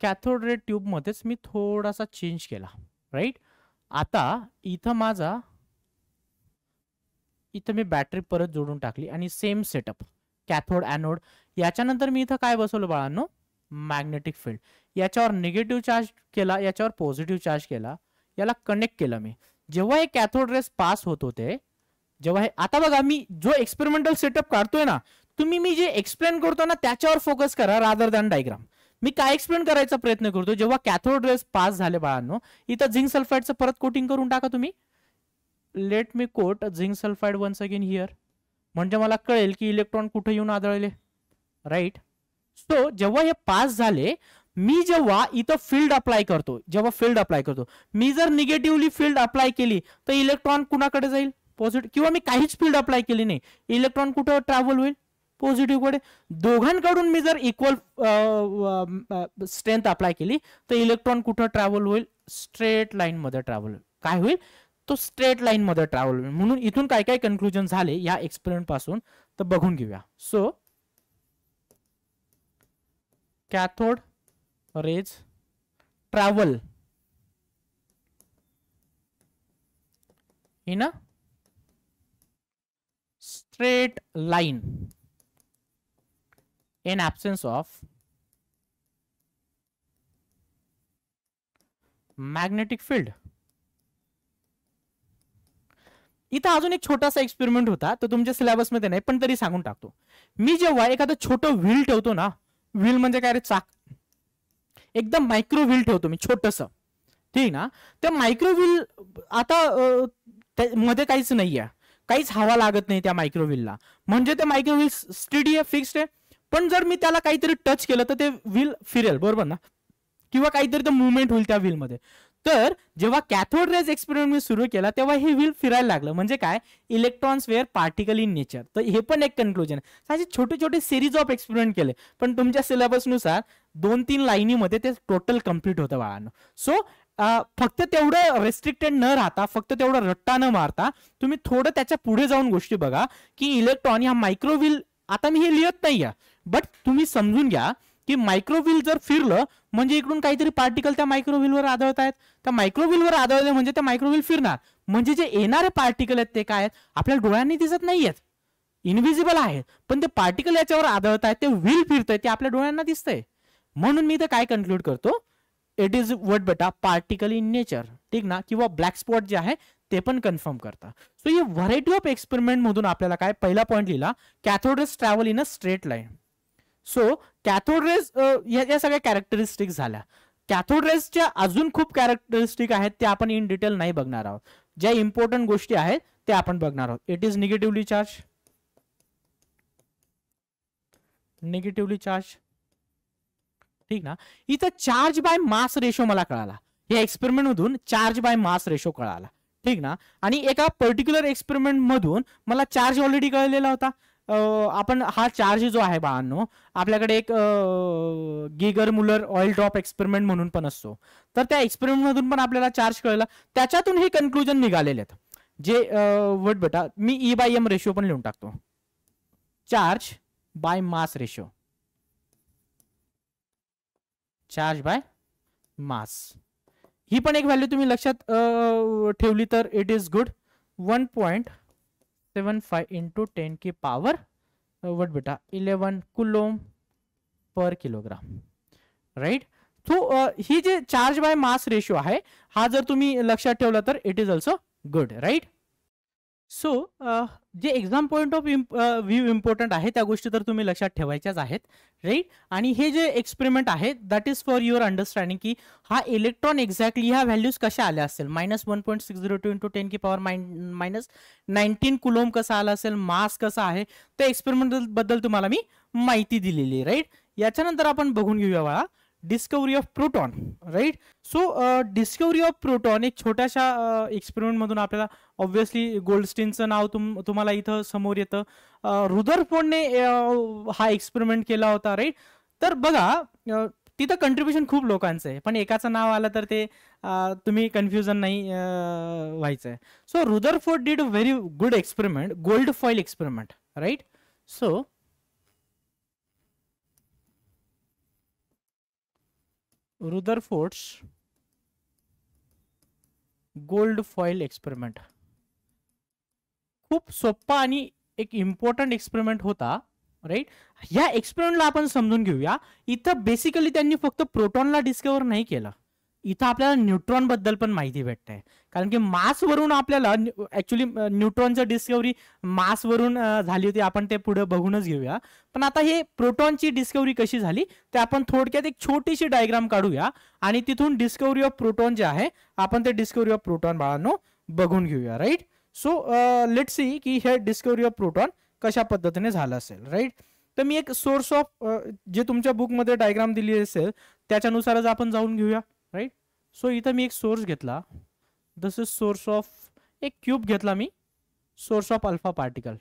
कॅथोड रे ट्यूब मध्येच मी थोडासा चेंज केला, राईट. आता इथं मी बॅटरी परत जोडून टाकली आणि सेम सेटअप, कॅथोड ॲनोड. याच्यानंतर मी इथं काय बसवलं बाळांनो, मॅग्नेटिक फील्ड. याच्यावर निगेटिव्ह चार्ज केला, याच्यावर पॉझिटिव्ह चार्ज केला, याला कनेक्ट केलं मी. जेव्हा हे कॅथोड रेस पास होत होते, जेव्हा हे, आता बघा मी जो एक्सपेरिमेंटल सेटअप काढतोय ना तुम्ही मी जे एक्सप्लेन करतो ना त्याच्यावर फोकस करा रादर दॅन डायग्राम. मी काय एक्सप्लेन करायचा प्रयत्न करतो, जेव्हा कॅथोड रेज पास झाले बाळांनो, इथं झिंक सल्फाइडचं परत कोटिंग करून टाका तुम्ही. Let me coat zinc sulphide once again here, म्हणजे मला कळेल की इलेक्ट्रॉन कुठे येऊन आदळले. राईट. सो जेव्हा हे पास झाले, मी जेव्हा इथं फील्ड अप्लाय करतो, मी जर निगेटिव्हली फील्ड अप्लाय केली तर इलेक्ट्रॉन कुणाकडे जाईल, पॉझिटिव्ह. किंवा मी काहीच फील्ड अप्लाय केली नाही, इलेक्ट्रॉन कुठं ट्रॅव्हल होईल, पॉझिटिव्ह कडे. दोघांकडून मी जर इक्वल स्ट्रेंथ अप्लाय केली तर इलेक्ट्रॉन कुठं ट्रॅव्हल होईल, स्ट्रेट लाईन मध्ये ट्रॅव्हल होईल. काय होईल, तो स्ट्रेट लाईन मध्ये ट्रॅव्हल होईल. म्हणून इथून काय काय कन्क्लुजन झाले या एक्सपेरिमेंट पासून तर बघून घेऊया. So cathode rays travel in a straight line in absence of magnetic field. इथं अजून एक छोटासा एक्सपेरिमेंट होता, तो तुमच्या सिलेबस मध्ये नाही पण तरी सांगून टाकतो. मी जेव्हा एखादं छोटं व्हील ठेवतो ना, व्हील म्हणजे काय रे, चाक, एकदम मायक्रो व्हील ठेवतो मी छोटस, ठीक ना. त्या मायक्रो व्हील आता मध्ये काहीच नाहीये, काहीच हवा लागत नाही त्या मायक्रो व्हीलला, म्हणजे ते मायक्रो व्हील स्टेडी आहे, फिक्स्ड आहे. पण जर मी त्याला काहीतरी टच केलं तर ते व्हील फिरेल, बरोबर ना, किंवा काहीतरी तर मुवमेंट होईल त्या व्हील मध्ये. तर जेव्हा कॅथोड रेज एक्सपेरिमेंट मी सुरू केला तेव्हा हे व्हील फिरायला लागलं, म्हणजे काय, electrons were particle in nature. तर हे पण एक कन्क्लुजन आहे. असे छोटे छोटे सिरीज ऑफ एक्सपेरिमेंट केले, पण तुमच्या सिलेबस नुसार 2-3 लाईनीमध्ये ते टोटल कम्प्लीट होतं बाळांनो. सो फक्त तेवढं रेस्ट्रिक्टेड न राहता, फक्त तेवढं रट्टा न मारता, तुम्ही थोडं त्याच्या पुढे जाऊन गोष्टी बघा की इलेक्ट्रॉन ह्या मायक्रोव्हील, आता मी हे लिहित नाहीये बट तुम्ही समजून घ्या की मायक्रोव्हील जर फिरलं म्हणजे इकडून काहीतरी पार्टिकल त्या मायक्रोव्हीलवर आदळत आहेत, त्या मायक्रोव्हीलवर आदळले म्हणजे त्या मायक्रोव्हील फिरणार, म्हणजे जे येणारे पार्टिकल आहेत ते काय आहेत, आपल्या डोळ्यांनी दिसत नाहीयेत, इनव्हिजिबल आहेत, पण ते पार्टिकल याच्यावर आदळत आहेत, ते व्हील फिरतंय, ते आपल्या डोळ्यांना दिसतंय. म्हणून मी तर काय कन्क्लूड करतो, इट इज व्हॉट बेटा, पार्टिकल इन नेचर, ठीक ना, किंवा ब्लॅक स्पॉट जे आहे ते पण कन्फर्म करता. सो ही व्हरायटी ऑफ एक्सपेरिमेंट मधून आपल्याला काय, पहिला पॉईंट लिहिला, cathode rays travel in a straight line. So cathode rays या सगळ्या कॅरेक्टरिस्टिक झाल्या. कॅथोड रेजच्या अजून खूप कॅरेक्टरिस्टिक आहेत, ते आपण इन डिटेल नाही बघणार आहोत. ज्या इम्पॉर्टंट गोष्टी आहेत ते आपण बघणार आहोत. इट इज निगेटिव्हली चार्ज, ठीक ना. इथं चार्ज बाय मास रेशो मला कळाला, या एक्सपेरिमेंट मधून चार्ज बाय मास रेशो कळाला, ठीक ना. आणि एका पर्टिक्युलर एक्सपेरिमेंट मधून मला चार्ज ऑलरेडी कळलेला होता. आपण हा चार्ज जो आहे बाळांनो, आपल्याकडे एक Geiger Muller oil drop experiment म्हणून पण असतो, तर त्या एक्सपेरिमेंट मधून पण आपल्याला चार्ज कळला. त्याच्यातून हे कन्क्लुजन निघालेले आहेत, जे वट बेटा मी E/M रेशो पण लिहून टाकतो, charge by mass ratio, charge by mass. ही पण एक व्हॅल्यू तुम्ही लक्षात ठेवली तर इट इज गुड. 1.75 into 10 की पावर वट बेटा 11 कुलोम पर किलोग्राम, राईट. सो ही जे चार्ज बाय मास रेशो आहे, हा जर तुम्ही लक्षात ठेवला तर it is also good, right. So जे exam point of view important आहे त्या गोष्टी तर तुम्ही लक्षात ठेवायच्याच आहेत, राईट. आणि हे जे एक्सपेरिमेंट आहे that is for your understanding की हा इलेक्ट्रॉन एक्झॅक्टली ह्या व्हॅल्यूज कशा आल्या असेल, -1.602 into 10 की पॉवर -19 कुलोम कसा आला असेल, मास कसा आहे, त्या एक्सपेरिमेंट बद्दल तुम्हाला मी माहिती दिलेली आहे, राईट. याच्यानंतर आपण बघून घेऊया बाळा discovery of proton, right. So discovery of proton एक छोट्याशा एक्सपेरिमेंट मधून आपल्याला ऑब्व्हियसली गोल्डस्टीनचं नाव तुम्हाला इथं समोर येतं. रुदरफोर्डने हा एक्सपेरिमेंट केला होता, राईट. तर बघा तिथं कंट्रीब्युशन खूप लोकांचं आहे, पण एकाचं नाव आलं तर ते तुम्ही कन्फ्युजन नाही व्हायचंय. So Rutherford did a very good experiment, gold foil experiment, right. So Rutherford's gold foil experiment खूप सोपा आणि एक इम्पॉर्टंट एक्सपेरिमेंट होता, राईट. ह्या एक्सपेरिमेंटला आपण समजून घेऊया. इथं बेसिकली त्यांनी फक्त प्रोटॉनला डिस्कवर नाही केलं, इथं आपल्याला न्यूट्रॉन बद्दल पण माहिती भेटते, कारण की मास वरून आपल्याला ऍक्च्युली न्यूट्रॉनची डिस्कवरी मास वरून झाली होती, आपण ते पुढे बघूनच घेऊया. पण आता हे प्रोटॉनची डिस्कवरी कशी झाली ते आपण थोडक्यात एक छोटीशी डायग्राम काढूया आणि तिथून डिस्कवरी ऑफ प्रोटॉन जे आहे आपण ते डिस्कवरी ऑफ प्रोटॉन बाळांनो बघून घेऊया. राईट. सो लेट्स सी की हे डिस्कवरी ऑफ प्रोटॉन कशा पद्धतीने झालं असेल. राईट. तर मी एक सोर्स ऑफ जे तुमच्या बुकमध्ये डायग्राम दिली असेल त्याच्यानुसारच आपण जाऊन घेऊया. राईट. सो इथं मी एक सोर्स घेतला. दिस इज सोर्स ऑफ एक क्यूब घेतला मी, source of alpha particle.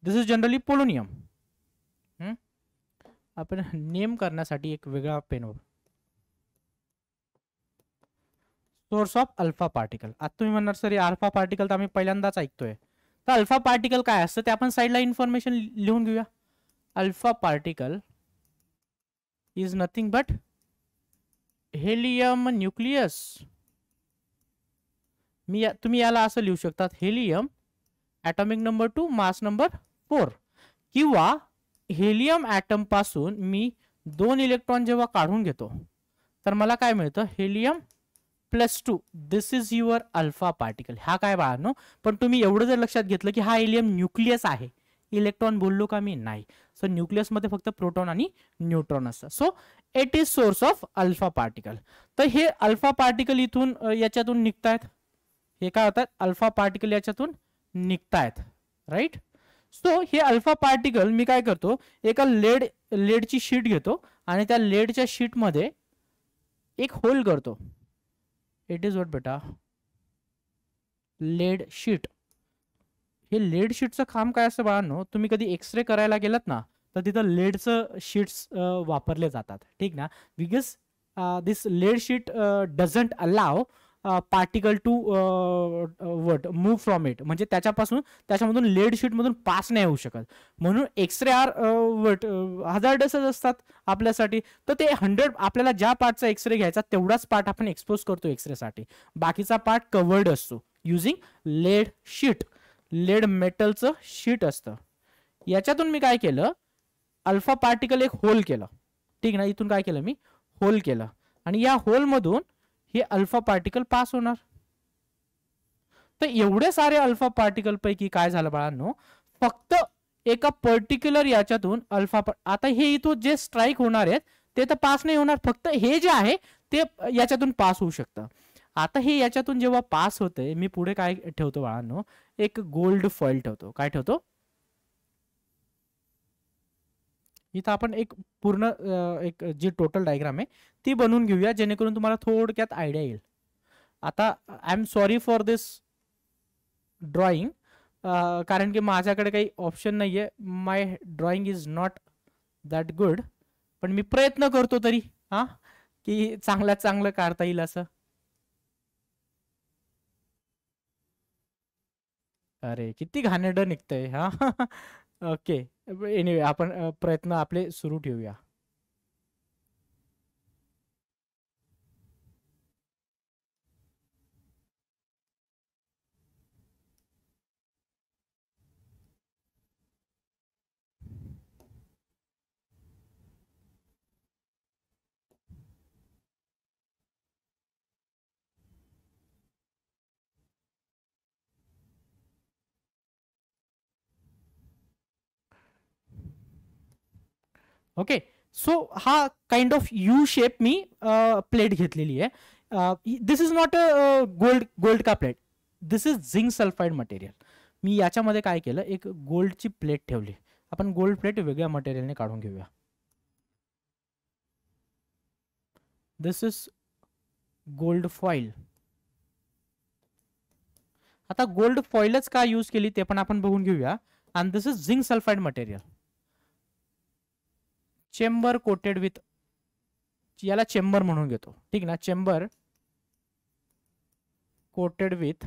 This is generally polonium. आपण नेम करण्यासाठी एक वेगळा पेन वापर. Source of alpha particle. आता तुम्ही म्हणणार सर अल्फा पार्टिकल तर आम्ही पहिल्यांदाच ऐकतोय, तर अल्फा पार्टिकल काय असतं ते आपण साईडला इन्फॉर्मेशन लिहून घेऊया. Alpha particle is nothing but helium nucleus. तुम्ही याला असं लिहू शकतात, helium atomic number 2 mass number 4, किंवा हेलियम ॲटम पासून मी 2 इलेक्ट्रॉन जेव्हा काढून घेतो तर मला काय मिळतं, helium +2. This is your alpha particle. हा काय बाळांनो, पण तुम्ही एवढं जर लक्षात घेतलं की हा हेलियम न्यूक्लियस आहे, इलेक्ट्रॉन बोललो का मी, नाही. सो न्यूक्लियस मध्ये फक्त प्रोटॉन आणि न्यूट्रॉन असतात. So it is source of alpha particle. तर हे अल्फा पार्टिकल इथून याच्यातून निघतायत, हे काय होतात, अल्फा पार्टिकल याच्यातून निघतायत. राईट. सो हे अल्फा पार्टिकल मी काय करतो, एका लेडची शीट घेतो आणि त्या लेडच्या शीटमध्ये एक होल करतो. इट इज व्हॉट बेटा, लेड शीट. हे लेड शीटचं काम काय असतं बाळांनो, तुम्ही कधी एक्सरे करायला गेलात ना तर तिथं लेडचं शीट्स वापरले जातात. ठीक ना, because this lead sheet doesn't allow particle to move from it. म्हणजे त्याच्यामधून लेड शीट मधून पास नाही होऊ शकत, म्हणून एक्सरे आर हजार्डसच असतात आपल्यासाठी. तर ते 100 आपल्याला ज्या पार्टचा एक्सरे घ्यायचा तेवढाच पार्ट आपण एक्सपोज करतो एक्सरेसाठी, बाकीचा पार्ट कवर्ड असतो युझिंग लेड शीट. लेड मेटलचं शीट असतं. याच्यातून मी काय केलं, अल्फा पार्टिकल एक होल केलं. ठीक ना, इथून काय केलं मी, होल केलं आणि या होल मधून हे अल्फा पार्टिकल पास होणार. तर एवढे सारे अल्फा पार्टिकल पैकी काय झालं बाळांनो, फक्त एका पर्टिक्युलर याच्यातून अल्फा, आता हे इथून जे स्ट्राईक होणार आहेत ते तर पास नाही होणार, फक्त हे जे आहे ते याच्यातून पास होऊ शकतं. आता हे याच्यातून जेव्हा पास होतंय, मी पुढे काय ठेवतो बाळांनो, एक गोल्ड फॉइल ठेवतो. काय ठेवतो, इथं आपण एक पूर्ण एक जी टोटल डायग्राम आहे ती बनवून घेऊया, जेणेकरून तुम्हाला थोडक्यात आयडिया येईल. आता I am sorry for this drawing, कारण की माझ्याकडे काही ऑप्शन नाहीये, my drawing is not that good, पण मी प्रयत्न करतो तरी की चांगल्यात चांगलं काढता येईल असं. अरे किती घाणेरडं निघतंय. हा ओके, एनिवे आपण प्रयत्न आपले सुरू ठेवूया. ओके. सो हा काइंड ऑफ यू शेप मी प्लेट घेतलेली आहे. This is not a gold का plate, this is zinc sulphide material. मी याच्यामध्ये काय केलं, एक गोल्डची प्लेट ठेवली. आपण गोल्ड प्लेट वेगळ्या मटेरियलने काढून घेऊया. This is gold foil. आता गोल्ड फॉइलच का यूज केली ते पण आपण बघून घेऊया. आणि this is zinc sulphide material, chamber coated with, याला चेंबर म्हणून घेतो. ठीक ना, chamber coated with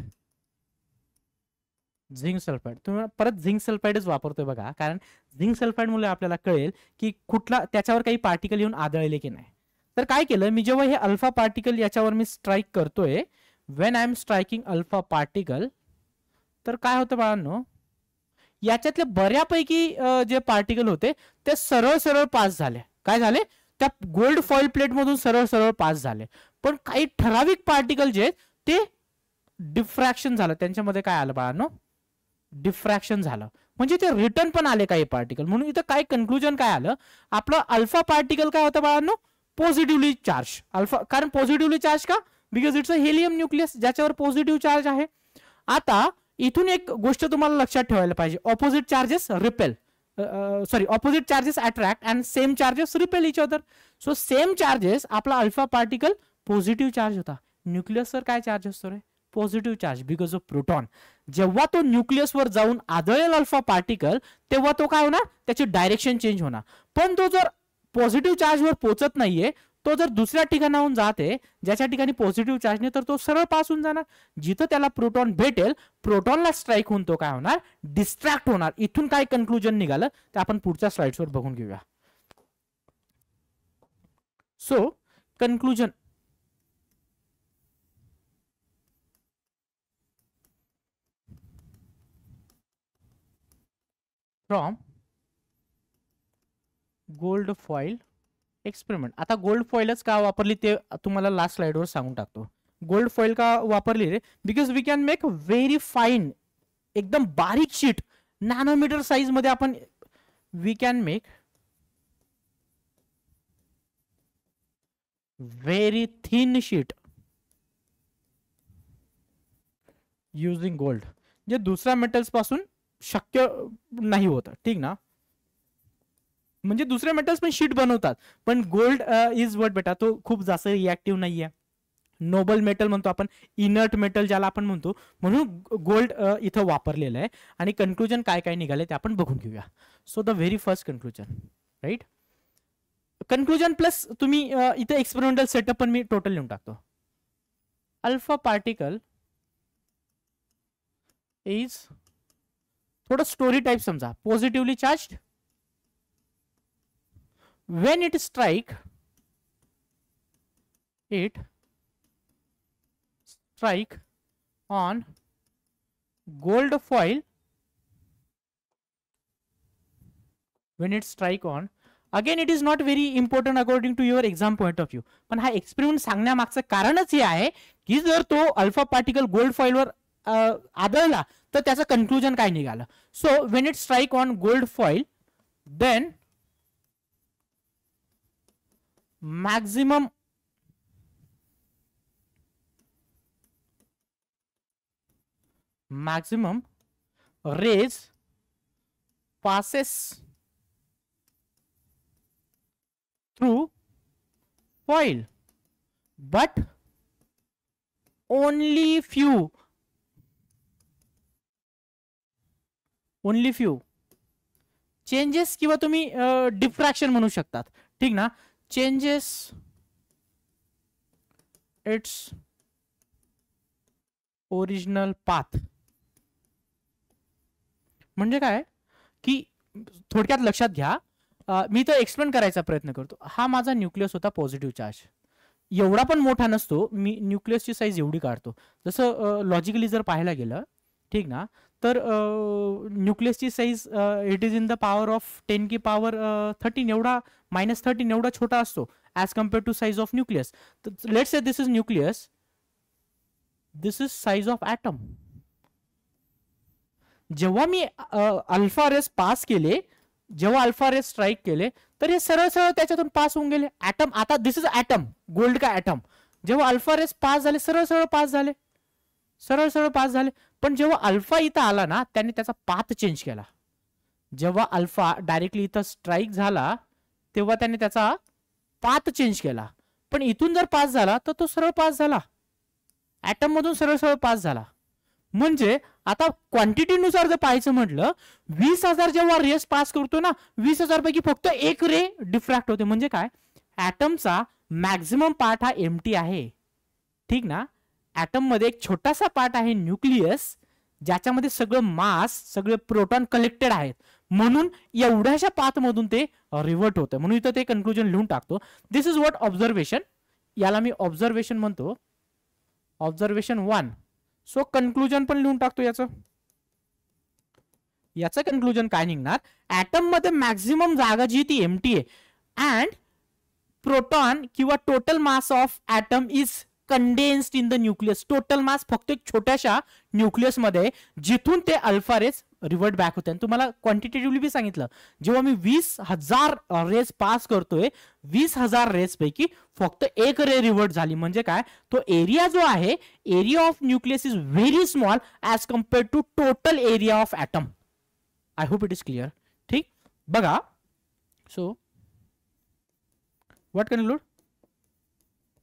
zinc sulphide. तुम्ही परत झिंक सल्फाइडच वापरतोय बघा, कारण झिंक सल्फाइड मुळे आपल्याला कळेल की कुठला त्याच्यावर काही पार्टिकल येऊन आदळले की नाही. तर काय केलं मी, जेव्हा हे अल्फा पार्टिकल याच्यावर मी स्ट्राईक करतोय, when I am striking alpha particle, तर काय होतं बाळांनो, याच्यातले बऱ्यापैकी जे पार्टिकल होते ते सरळ सरळ पास झाले. काय झाले, त्या गोल्ड फॉइल प्लेट मधून सरळ सरळ पास झाले. पण काही ठराविक पार्टिकल जे ते डिफ्रॅक्शन झालं, त्यांच्यामध्ये काय आलं बाळांनो, डिफ्रॅक्शन झालं, म्हणजे ते रिटर्न पण आले काही पार्टिकल. म्हणून इथं काय कन्क्लुजन काय आलं, आपलं अल्फा पार्टिकल काय होतं बाळांनो, पॉझिटिव्हली चार्ज. अल्फा कारण पॉझिटिव्हली चार्ज का, because it's a helium nucleus ज्याच्यावर पॉझिटिव्ह चार्ज आहे. आता इथून एक गोष्ट तुम्हाला लक्षात ठेवायला पाहिजे, opposite charges repel, sorry opposite charges attract and same charges repel each other. So same charges, आपला अल्फा पार्टिकल पॉझिटिव्ह चार्ज होता, न्यूक्लियसवर काय चार्ज असतो रे, positive charge because of proton. जेव्हा तो न्यूक्लियसवर जाऊन आदळेल अल्फा पार्टिकल, तेव्हा तो काय होणार, त्याची डायरेक्शन चेंज होणार. पण तो जर पॉझिटिव्ह चार्जवर पोहोचत नाहीये, तो जर दुसऱ्या ठिकाणाहून जाते ज्याच्या ठिकाणी पॉझिटिव्ह चार्ज नाही, तर तो सरळ पास होऊन जाणार. जिथं त्याला प्रोटॉन भेटेल, प्रोटॉनला स्ट्राईक होऊन तो काय होणार, डिस्ट्रॅक्ट होणार. इथून काय कन्क्लुजन निघालं ते आपण पुढच्या स्लाइड्सवर बघून घेऊया. So conclusion, from gold foil experiment. आता गोल्ड फॉइलच का वापरली ते तुम्हाला लास्ट स्लाइडवर सांगून टाकतो. गोल्ड फॉइल का वापरली रे, because we can make very fine, एकदम बारीक शीट, नॅनोमीटर साइज मध्ये आपण we can make very thin sheet using gold, जे दुसऱ्या मेटल्स पासून शक्य नाही होतं. ठीक ना, म्हणजे दुसरे मेटल्स पण शीट बनवतात, पण गोल्ड इज व्हॉट बेटा, तो खूप जास्त रिएक्टिव्ह नाहीये. नोबल मेटल म्हणतो आपण, इनर्ट मेटल ज्याला आपण म्हणतो, म्हणून गोल्ड इथं वापरलेलं आहे. आणि कन्क्लुजन काय काय निघाले ते आपण बघून घेऊया. So the very first conclusion, right, conclusion plus तुम्ही इथे एक्सपेरिमेंटल सेटअप पण मी टोटल लिहून टाकतो. अल्फा पार्टिकल इज, थोडं स्टोरी टाइप समजा, positively charge, when it strike on gold foil, when it strike on, again it is not very important according to your exam point of view, पण हा experiment सांगण्यामागचं कारणच हे आहे की जर तो अल्फा पार्टिकल गोल्ड फॉइलवर आदळला तर त्याचं कन्क्लुजन काय निघालं. So when it strike on gold foil, then maximum rays passes through foil, but only few changes किंवा तुम्ही डिफ्रॅक्शन म्हणू शकतात. ठीक ना, changes its original path. म्हणजे काय की थोडक्यात लक्षात घ्या, मी तर एक्सप्लेन करायचा प्रयत्न करतो. हा माझा न्यूक्लियस होता पॉझिटिव्ह चार्ज, एवढा पण मोठा नसतो, मी न्यूक्लियसची साईज एवढी काढतो. जसं लॉजिकली जर पाहायला गेलं, ठीक ना, तर न्यूक्लियसची size it is in the power of 10 की पॉवर 13 एवढा, -13 एवढा छोटा असतो as compared to size of nucleus. Let's say this is nucleus, this is size of atom. जेव्हा मी अल्फा रेस पास केले, जेव्हा अल्फा रेस स्ट्राईक केले, तर हे सरळ सरळ त्याच्यातून पास होऊन गेले. ॲटम, आता दिस इज ॲटम, गोल्ड का ॲटम, जेव्हा अल्फा रेस पास झाले, सरळ सरळ पास झाले, सरळ सरळ पास झाले. पण जेव्हा अल्फा इथं आला ना, त्याने त्याचा पाथ चेंज केला. जेव्हा अल्फा डायरेक्टली इथं स्ट्राईक झाला, तेव्हा त्याने त्याचा पाथ चेंज केला. पण इथून जर पास झाला तर तो सरळ पास झाला, ॲटम मधून सरळ सरळ पास झाला. म्हणजे आता क्वांटिटीनुसार जर पाहायचं म्हटलं, 20,000 जेव्हा रेस पास करतो ना, 20,000 पैकी फक्त एक रे डिफ्रॅक्ट होते. म्हणजे काय, ॲटमचा मॅक्झिमम पार्ट हा एम्प्टी आहे. ठीक ना, ॲटम मध्ये एक छोटासा पार्ट आहे न्यूक्लियस, ज्याच्यामध्ये सगळं मास, सगळे प्रोटॉन कलेक्टेड आहेत. म्हणून एवढ्याशा पाथ मधून ते रिव्हर्ट होतं. म्हणून इथं ते कन्क्लुजन लिहून टाकतो. दिस इज व्हॉट ऑब्झर्वेशन, याला मी ऑब्झर्वेशन म्हणतो, ऑब्झर्वेशन 1. सो कन्क्लुजन पण लिहून टाकतो याचं कन्क्लुजन काय निघणार, ॲटम मध्ये मॅक्झिमम जागा जी ती एम्प्टी आहे, अँड प्रोटॉन किंवा total mass of atom is condensed in the nucleus. Total mass फक्त एक छोट्याशा न्यूक्लियस मध्ये, जिथून ते अल्फा रेज रिवर्ट बॅक होते. तुम्हाला क्वांटिटेटिव्हली बी सांगितलं, जेव्हा मी 20,000 रेज पास करतोय, 20,000 रेज पैकी फक्त एक रे रिवर्ट झाली. म्हणजे काय, तो एरिया जो आहे, area of nucleus is very small as compared to total area of atom. I hope it is clear. ठीक, बघा. So what concluded,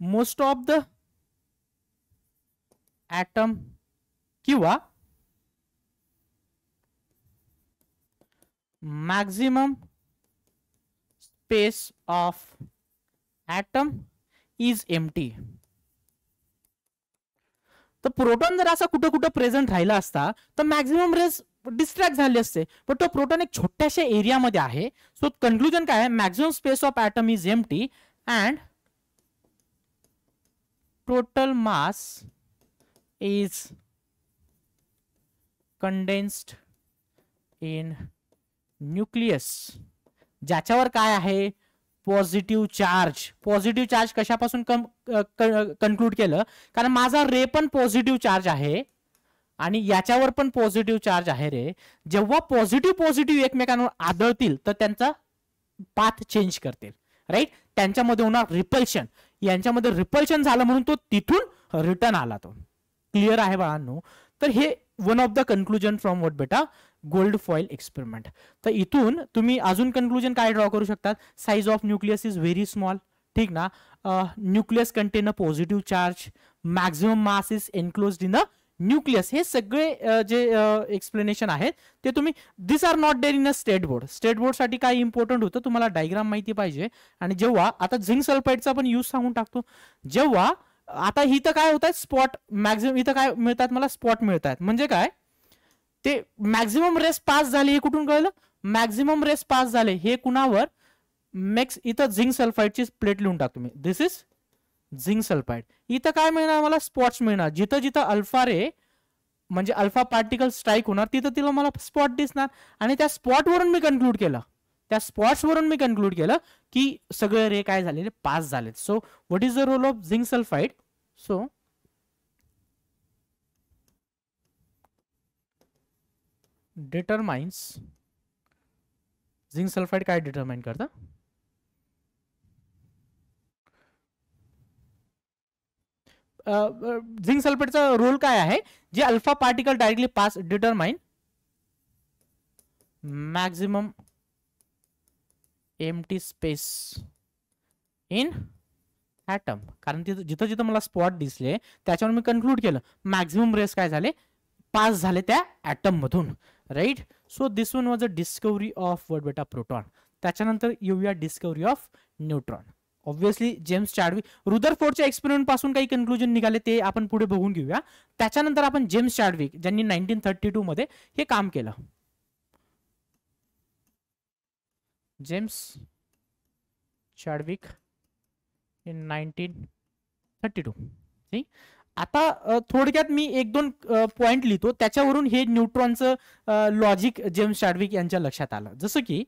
most of the atom किंवा maximum space of atom is empty. तर proton जर असा कुठं कुठं present राहिला असता तर मॅक्झिमम रेज डिस्ट्रॅक्ट झाले असते, पण तो प्रोटॉन एक छोट्याशा एरियामध्ये आहे. सो कन्क्लुजन काय आहे, maximum space of atom is empty and total mass is condensed in nucleus. ज्याच्यावर काय आहे, पॉझिटिव्ह चार्ज. पॉझिटिव्ह चार्ज कशापासून कन्क्लूड केलं, कारण माझा रे पण पॉझिटिव्ह चार्ज आहे आणि याच्यावर पण पॉझिटिव्ह चार्ज आहे रे. जेव्हा पॉझिटिव्ह एकमेकांवर आदळतील तर त्यांचा पाथ चेंज करतील, राईट. त्यांच्यामध्ये होणार रिपल्शन. यांच्यामध्ये रिपल्शन झालं म्हणून तो तिथून रिटर्न आला. तो क्लिअर आहे बाळांनो. तर हे one of the conclusion from what बेटा, गोल्ड फॉइल एक्सपेरिमेंट. तर इथून तुम्ही अजून कन्क्लुजन काय ड्रॉ करू शकतात, size of nucleus is very small. ठीक ना, nucleus contain a positive charge, maximum mass is enclosed in the nucleus. हे सगळे जे एक्सप्लेनेशन आहेत ते तुम्ही, this are not there in a state board. State बोर्डसाठी काय इम्पॉर्टंट होतं, तुम्हाला डायग्राम माहिती पाहिजे. आणि जेव्हा आता झिंक सल्फाइडचा पण यूज सांगून टाकतो. जेव्हा आता इथं काय होत आहे, स्पॉट मॅक्झिमम इथं काय मिळतात मला, स्पॉट मिळतात. म्हणजे काय, ते मॅक्झिमम रेस पास झाले. हे कुठून कळलं, मॅक्झिमम रेस पास झाले हे कुणावर, मेक्स. इथं झिंक सल्फाइडची प्लेट लिहून टाकतो मी, दिस इज झिंक सल्फाइड. इथं काय मिळणार मला, स्पॉट्स मिळणार. जिथं जिथं अल्फा रे म्हणजे अल्फा पार्टिकल स्ट्राईक होणार तिथं तिला मला स्पॉट दिसणार. आणि त्या स्पॉटवरून मी कन्क्लूड केलं, त्या स्पॉट्सवरून मी कन्क्लूड केलं की सगळे रे काय झालेले, पास झालेत. So what is the role of zinc sulphide. So determines, zinc sulphide काय डिटरमाइन करतं, झिंक सल्फाइडचा रोल काय आहे, जे alpha particle directly pass, determine maximum empty space in atom. कारण तिथं जिथं जिथं मला स्पॉट दिसले त्याच्यावर मी कन्क्लूड केलं मॅक्झिमम रेस काय झाले, पास झाले त्या ॲटम मधून, right. So this one was a discovery of what बेटा, प्रोटॉन. त्याच्यानंतर येऊया discovery of neutron. Obviously James Chadwick, रुदरफोर्डच्या एक्सपेरिमेंट पासून काही कन्क्लुजन निघाले ते आपण पुढे बघून घेऊया. त्याच्यानंतर आपण जेम्स चॅडविक, ज्यांनी 1932 मध्ये हे काम केलं. James Chadwick in 1932. आता थोडक्यात मी एक दोन पॉइंट लिहितो, त्याच्यावरून हे न्यूट्रॉनचं लॉजिक जेम्स चॅडविक यांच्या लक्षात आलं. जसं की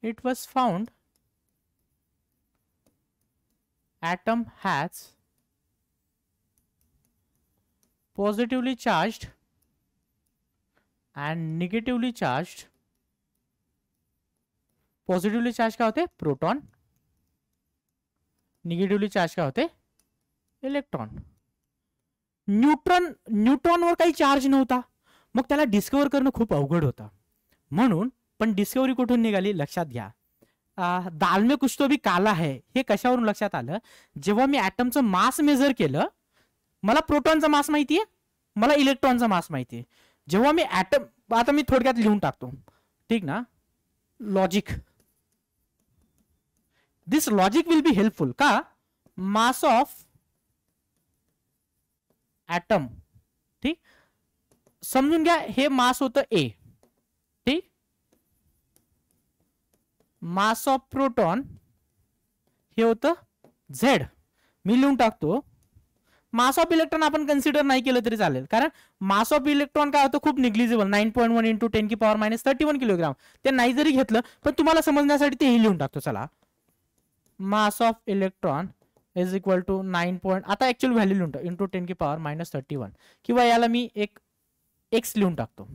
it was found atom has positively charged and negatively charged. Positively charge काय होते, प्रोटॉन. निगेटिव्हली चार्ज काय होते, इलेक्ट्रॉन. न्यूट्रॉनवर काही चार्ज नव्हता, मग त्याला डिस्कवर करणं खूप अवघड होतं. म्हणून पण डिस्कवरी कुठून निघाली, लक्षात घ्या. दाल में कुछ तो भी काला है हे कशावरून लक्षात आलं, जेव्हा मी ॲटमचं मास मेजर केलं, मला प्रोटॉनचा मास माहितीये, मला इलेक्ट्रॉनचा मास माहितीये. जेव्हा मी ॲटम, आता मी थोडक्यात लिहून टाकतो, ठीक ना. Logic, this logic will be helpful. का, मास ऑफ ॲटम, ठीक, समजून घ्या. हे मास होतं ए, ठीक. मास ऑफ प्रोटॉन हे होतं झेड. मी लिहून टाकतो, मास ऑफ इलेक्ट्रॉन आपण कन्सिडर नाही केलं तरी चालेल, कारण मास ऑफ इलेक्ट्रॉन काय होतं खूप निग्लिजिबल, 9.1 इंटू 10⁻³ किलोग्राम. ते नाही जरी घेतलं पण तुम्हाला समजण्यासाठी ते लिहून टाकतो. चला, mass of electron is equal to 9. आता ऍक्च्युअल व्हॅल्यू लिहून टाक इंटू 10⁻³ किंवा याला मी एक एक्स लिहून टाकतो.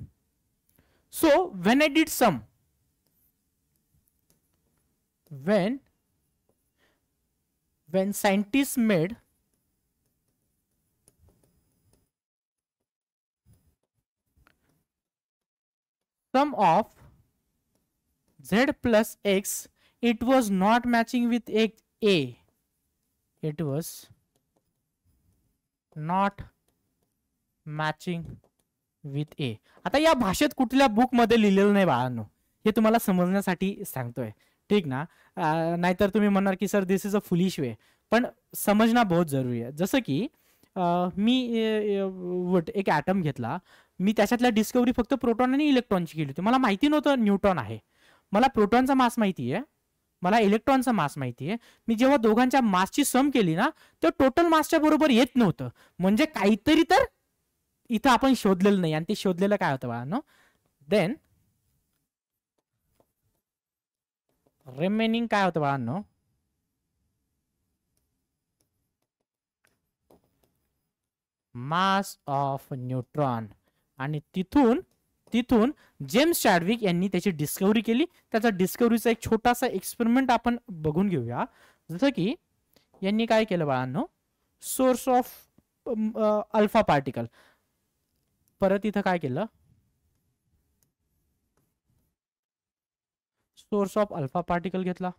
So when I did some, when scientists made sum of z plus x, it was not matching with a. It was not matching with a. आता या भाषेत कुठल्या बुक मध्ये लिहिलेलं नाही बाळांनो, हे तुम्हाला समजण्यासाठी सांगतोय, ठीक ना. नाहीतर तुम्ही म्हणणार की sir this is a foolish way, पण समजना बहुत जरुरी आहे. जसं की मी एक ॲटम घेतला, मी त्याच्यातल्या डिस्कवरी फक्त प्रोटॉन आणि इलेक्ट्रॉनची केली होती. मला माहिती नव्हतं न्यूट्रॉन आहे, मला प्रोटॉनचा मास माहिती आहे, मला इलेक्ट्रॉनचा मास माहिती आहे. मी जेव्हा दोघांच्या मासची सम केली ना, तर टोटल मासच्या बरोबर येत नव्हतं. म्हणजे काहीतरी तर इथं आपण शोधलेलं नाही, आणि ते शोधलेलं काय होतं बाळांनो, देन रिमेनिंग काय होतं बाळांनो, मास ऑफ न्यूट्रॉन. आणि तिथून जेम्स चॅडविक यांनी त्याची डिस्कवरी केली. त्याचा डिस्कवरीचा एक छोटासा एक्सपेरिमेंट आपण बघून घेऊया. जसं की यांनी काय केलं बाळांनो, सोर्स ऑफ अल्फा पार्टिकल, परत इथं काय केलं, सोर्स ऑफ अल्फा पार्टिकल घेतला.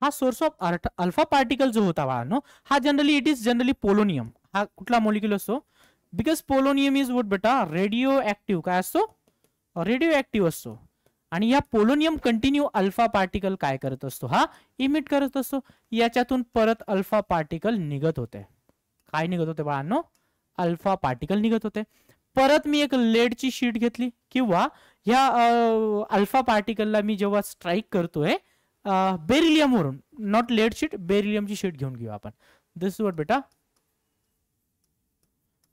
हा सोर्स ऑफ अल्फा पार्टिकल जो होता बाळांनो, हा इट इज जनरली पोलोनियम. हा कुठला मॉलिक्यूल असतो, बिकॉज पोलोनियम इज वॉट बेटा, रेडिओ ऍक्टिव्ह. काय असतो, रेडिओ ऍक्टिव्ह असतो. आणि या पोलोनियम कंटिन्यू अल्फा पार्टिकल काय करत असतो, हा इमिट करत असतो. याच्यातून परत अल्फा पार्टिकल निघत होते. काय निघत होते बाळांनो, अल्फा पार्टिकल निघत होते. परत मी एक लेडची शीट घेतली, किंवा ह्या अल्फा पार्टिकलला मी जेव्हा स्ट्राईक करतोय बेरिलियम वरून, नॉट लेड शीट, बेरिलियमची शीट घेऊन घेऊ आपण. दिस इज व्हॉट बेटा,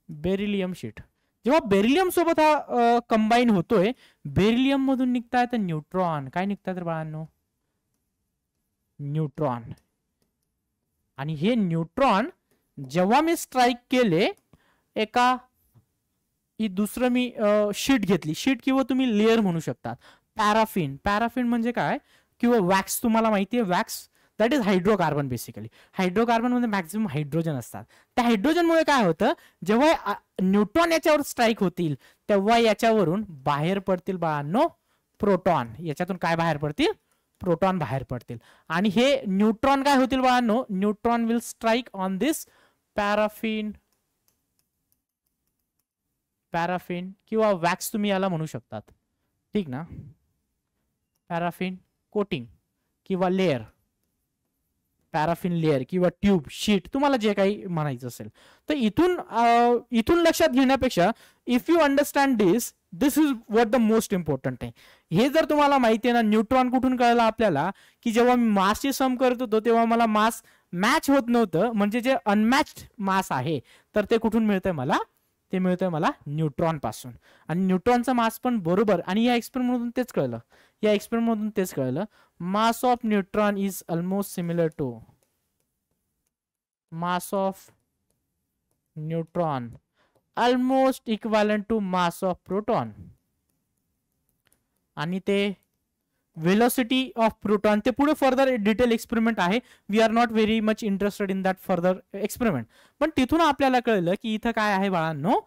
बेरिलियम शीट. जेव्हा बेरिलियम सोबत हा कंबाईन होतोय, बेरिलियम मधून निघतायत न्यूट्रॉन. काय निघतात बाळांनो, न्यूट्रॉन. आणि हे न्यूट्रॉन जेव्हा मी स्ट्राईक केले एका, दुसरं मी शीट घेतली, शीट किंवा तुम्ही लेअर म्हणू शकता. पॅराफिन. पॅराफिन म्हणजे काय, किंवा वॅक्स. तुम्हाला माहिती आहे wax, that is hydrocarbon. Basically hydrocarbon मध्ये मॅक्सिमम हायड्रोजन असतात. त्या हायड्रोजनमुळे काय होतं, जेव्हा न्यूट्रॉन याच्यावर स्ट्राईक होतील तेव्हा याच्यावरून बाहेर पडतील बाळांनो प्रोटॉन. याच्यातून काय बाहेर पडतील, प्रोटॉन बाहेर पडतील. आणि हे न्यूट्रॉन काय होतील बाळांनो, neutron will strike on this paraffin. Paraffin किंवा वॅक्स तुम्ही याला म्हणू शकतात, ठीक ना. पॅराफिन कोटिंग किंवा लेअर, पॅराफिन लेअर किंवा ट्यूब, शीट, तुम्हाला जे काही म्हणायचं असेल. तर इथून लक्षात घेण्यापेक्षा if you understand this is what the most important आहे. हे जर तुम्हाला माहिती आहे ना, न्यूट्रॉन कुठून कळला आपल्याला, की जेव्हा मी मासची सम करत होतो तेव्हा मला मास मॅच होत नव्हतं. म्हणजे जे अनमॅच्ड मास आहे तर ते कुठून मिळतंय मला, ते मिळतंय मला न्यूट्रॉन पासून. आणि न्यूट्रॉनचा मास पण बरोबर, आणि या एक्सपेरिमेंट मधून तेच कळलं, mass of neutron is almost similar to mass of neutron, almost equivalent to mass of proton. आणि ते वेलोसिटी ऑफ प्रोटॉन, ते पुढे फर्दर डिटेल एक्सपेरिमेंट आहे. We are not very much interested in that further experiment. पण तिथून आपल्याला कळलं की इथं काय आहे बाळांनो,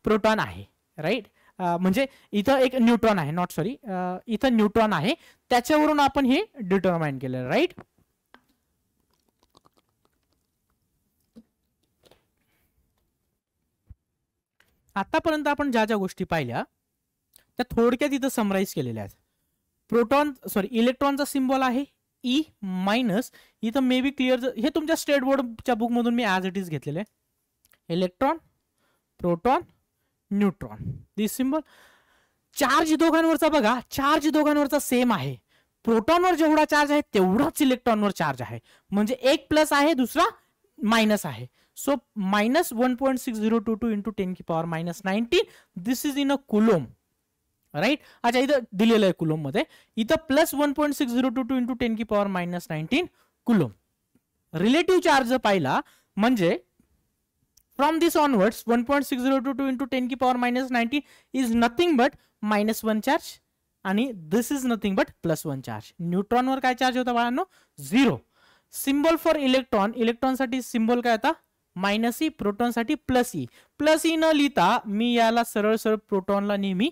प्रोटॉन आहे, राईट. म्हणजे इथं एक न्यूट्रॉन आहे, नॉट सॉरी, इथं न्यूट्रॉन आहे, त्याच्यावरून आपण हे डिटरमाइन केलं, राईट. आतापर्यंत आपण ज्या ज्या गोष्टी पाहिल्या त्या थोडक्यात इथं समराईज केलेल्या आहेत. प्रोटॉन इलेक्ट्रॉनचा सिम्बॉल आहे ई मायनस. इथं मे बी क्लिअर, हे तुमच्या स्टेट बोर्डच्या बुक मधून मी ॲज इट इज घेतलेले. इलेक्ट्रॉन, प्रोटॉन, न्यूट्रॉन, दिस सिम्बॉल. चार्ज दोघांवरचा बघा, चार्ज दोघांवरचा सेम आहे, प्रोटॉनवर जेवढा चार्ज आहे तेवढाच इलेक्ट्रॉनवर चार्ज आहे, म्हणजे एक प्लस आहे दुसरा मायनस आहे. So minus 1.6022 into 10⁻⁻19 this is in a coulomb, right. अच्छा, इथं दिलेलं आहे कुलोम मध्ये, इथं plus 1.6022 into 10⁻⁻19 coulomb. Relative charge पाहिला म्हणजे from this onwards 1.6022 into 10⁻⁻19 is nothing but -1 charge आणि this is nothing but +1 charge. न्यूट्रॉनवर काय चार्ज होता बाळांनो? 0. सिम्बॉल फॉर इलेक्ट्रॉन, इलेक्ट्रॉनसाठी सिम्बॉल काय होता? -E, प्रोटॉनसाठी +E. +E न लिहिता मी याला सरळ सरळ प्रोटॉनला नेहमी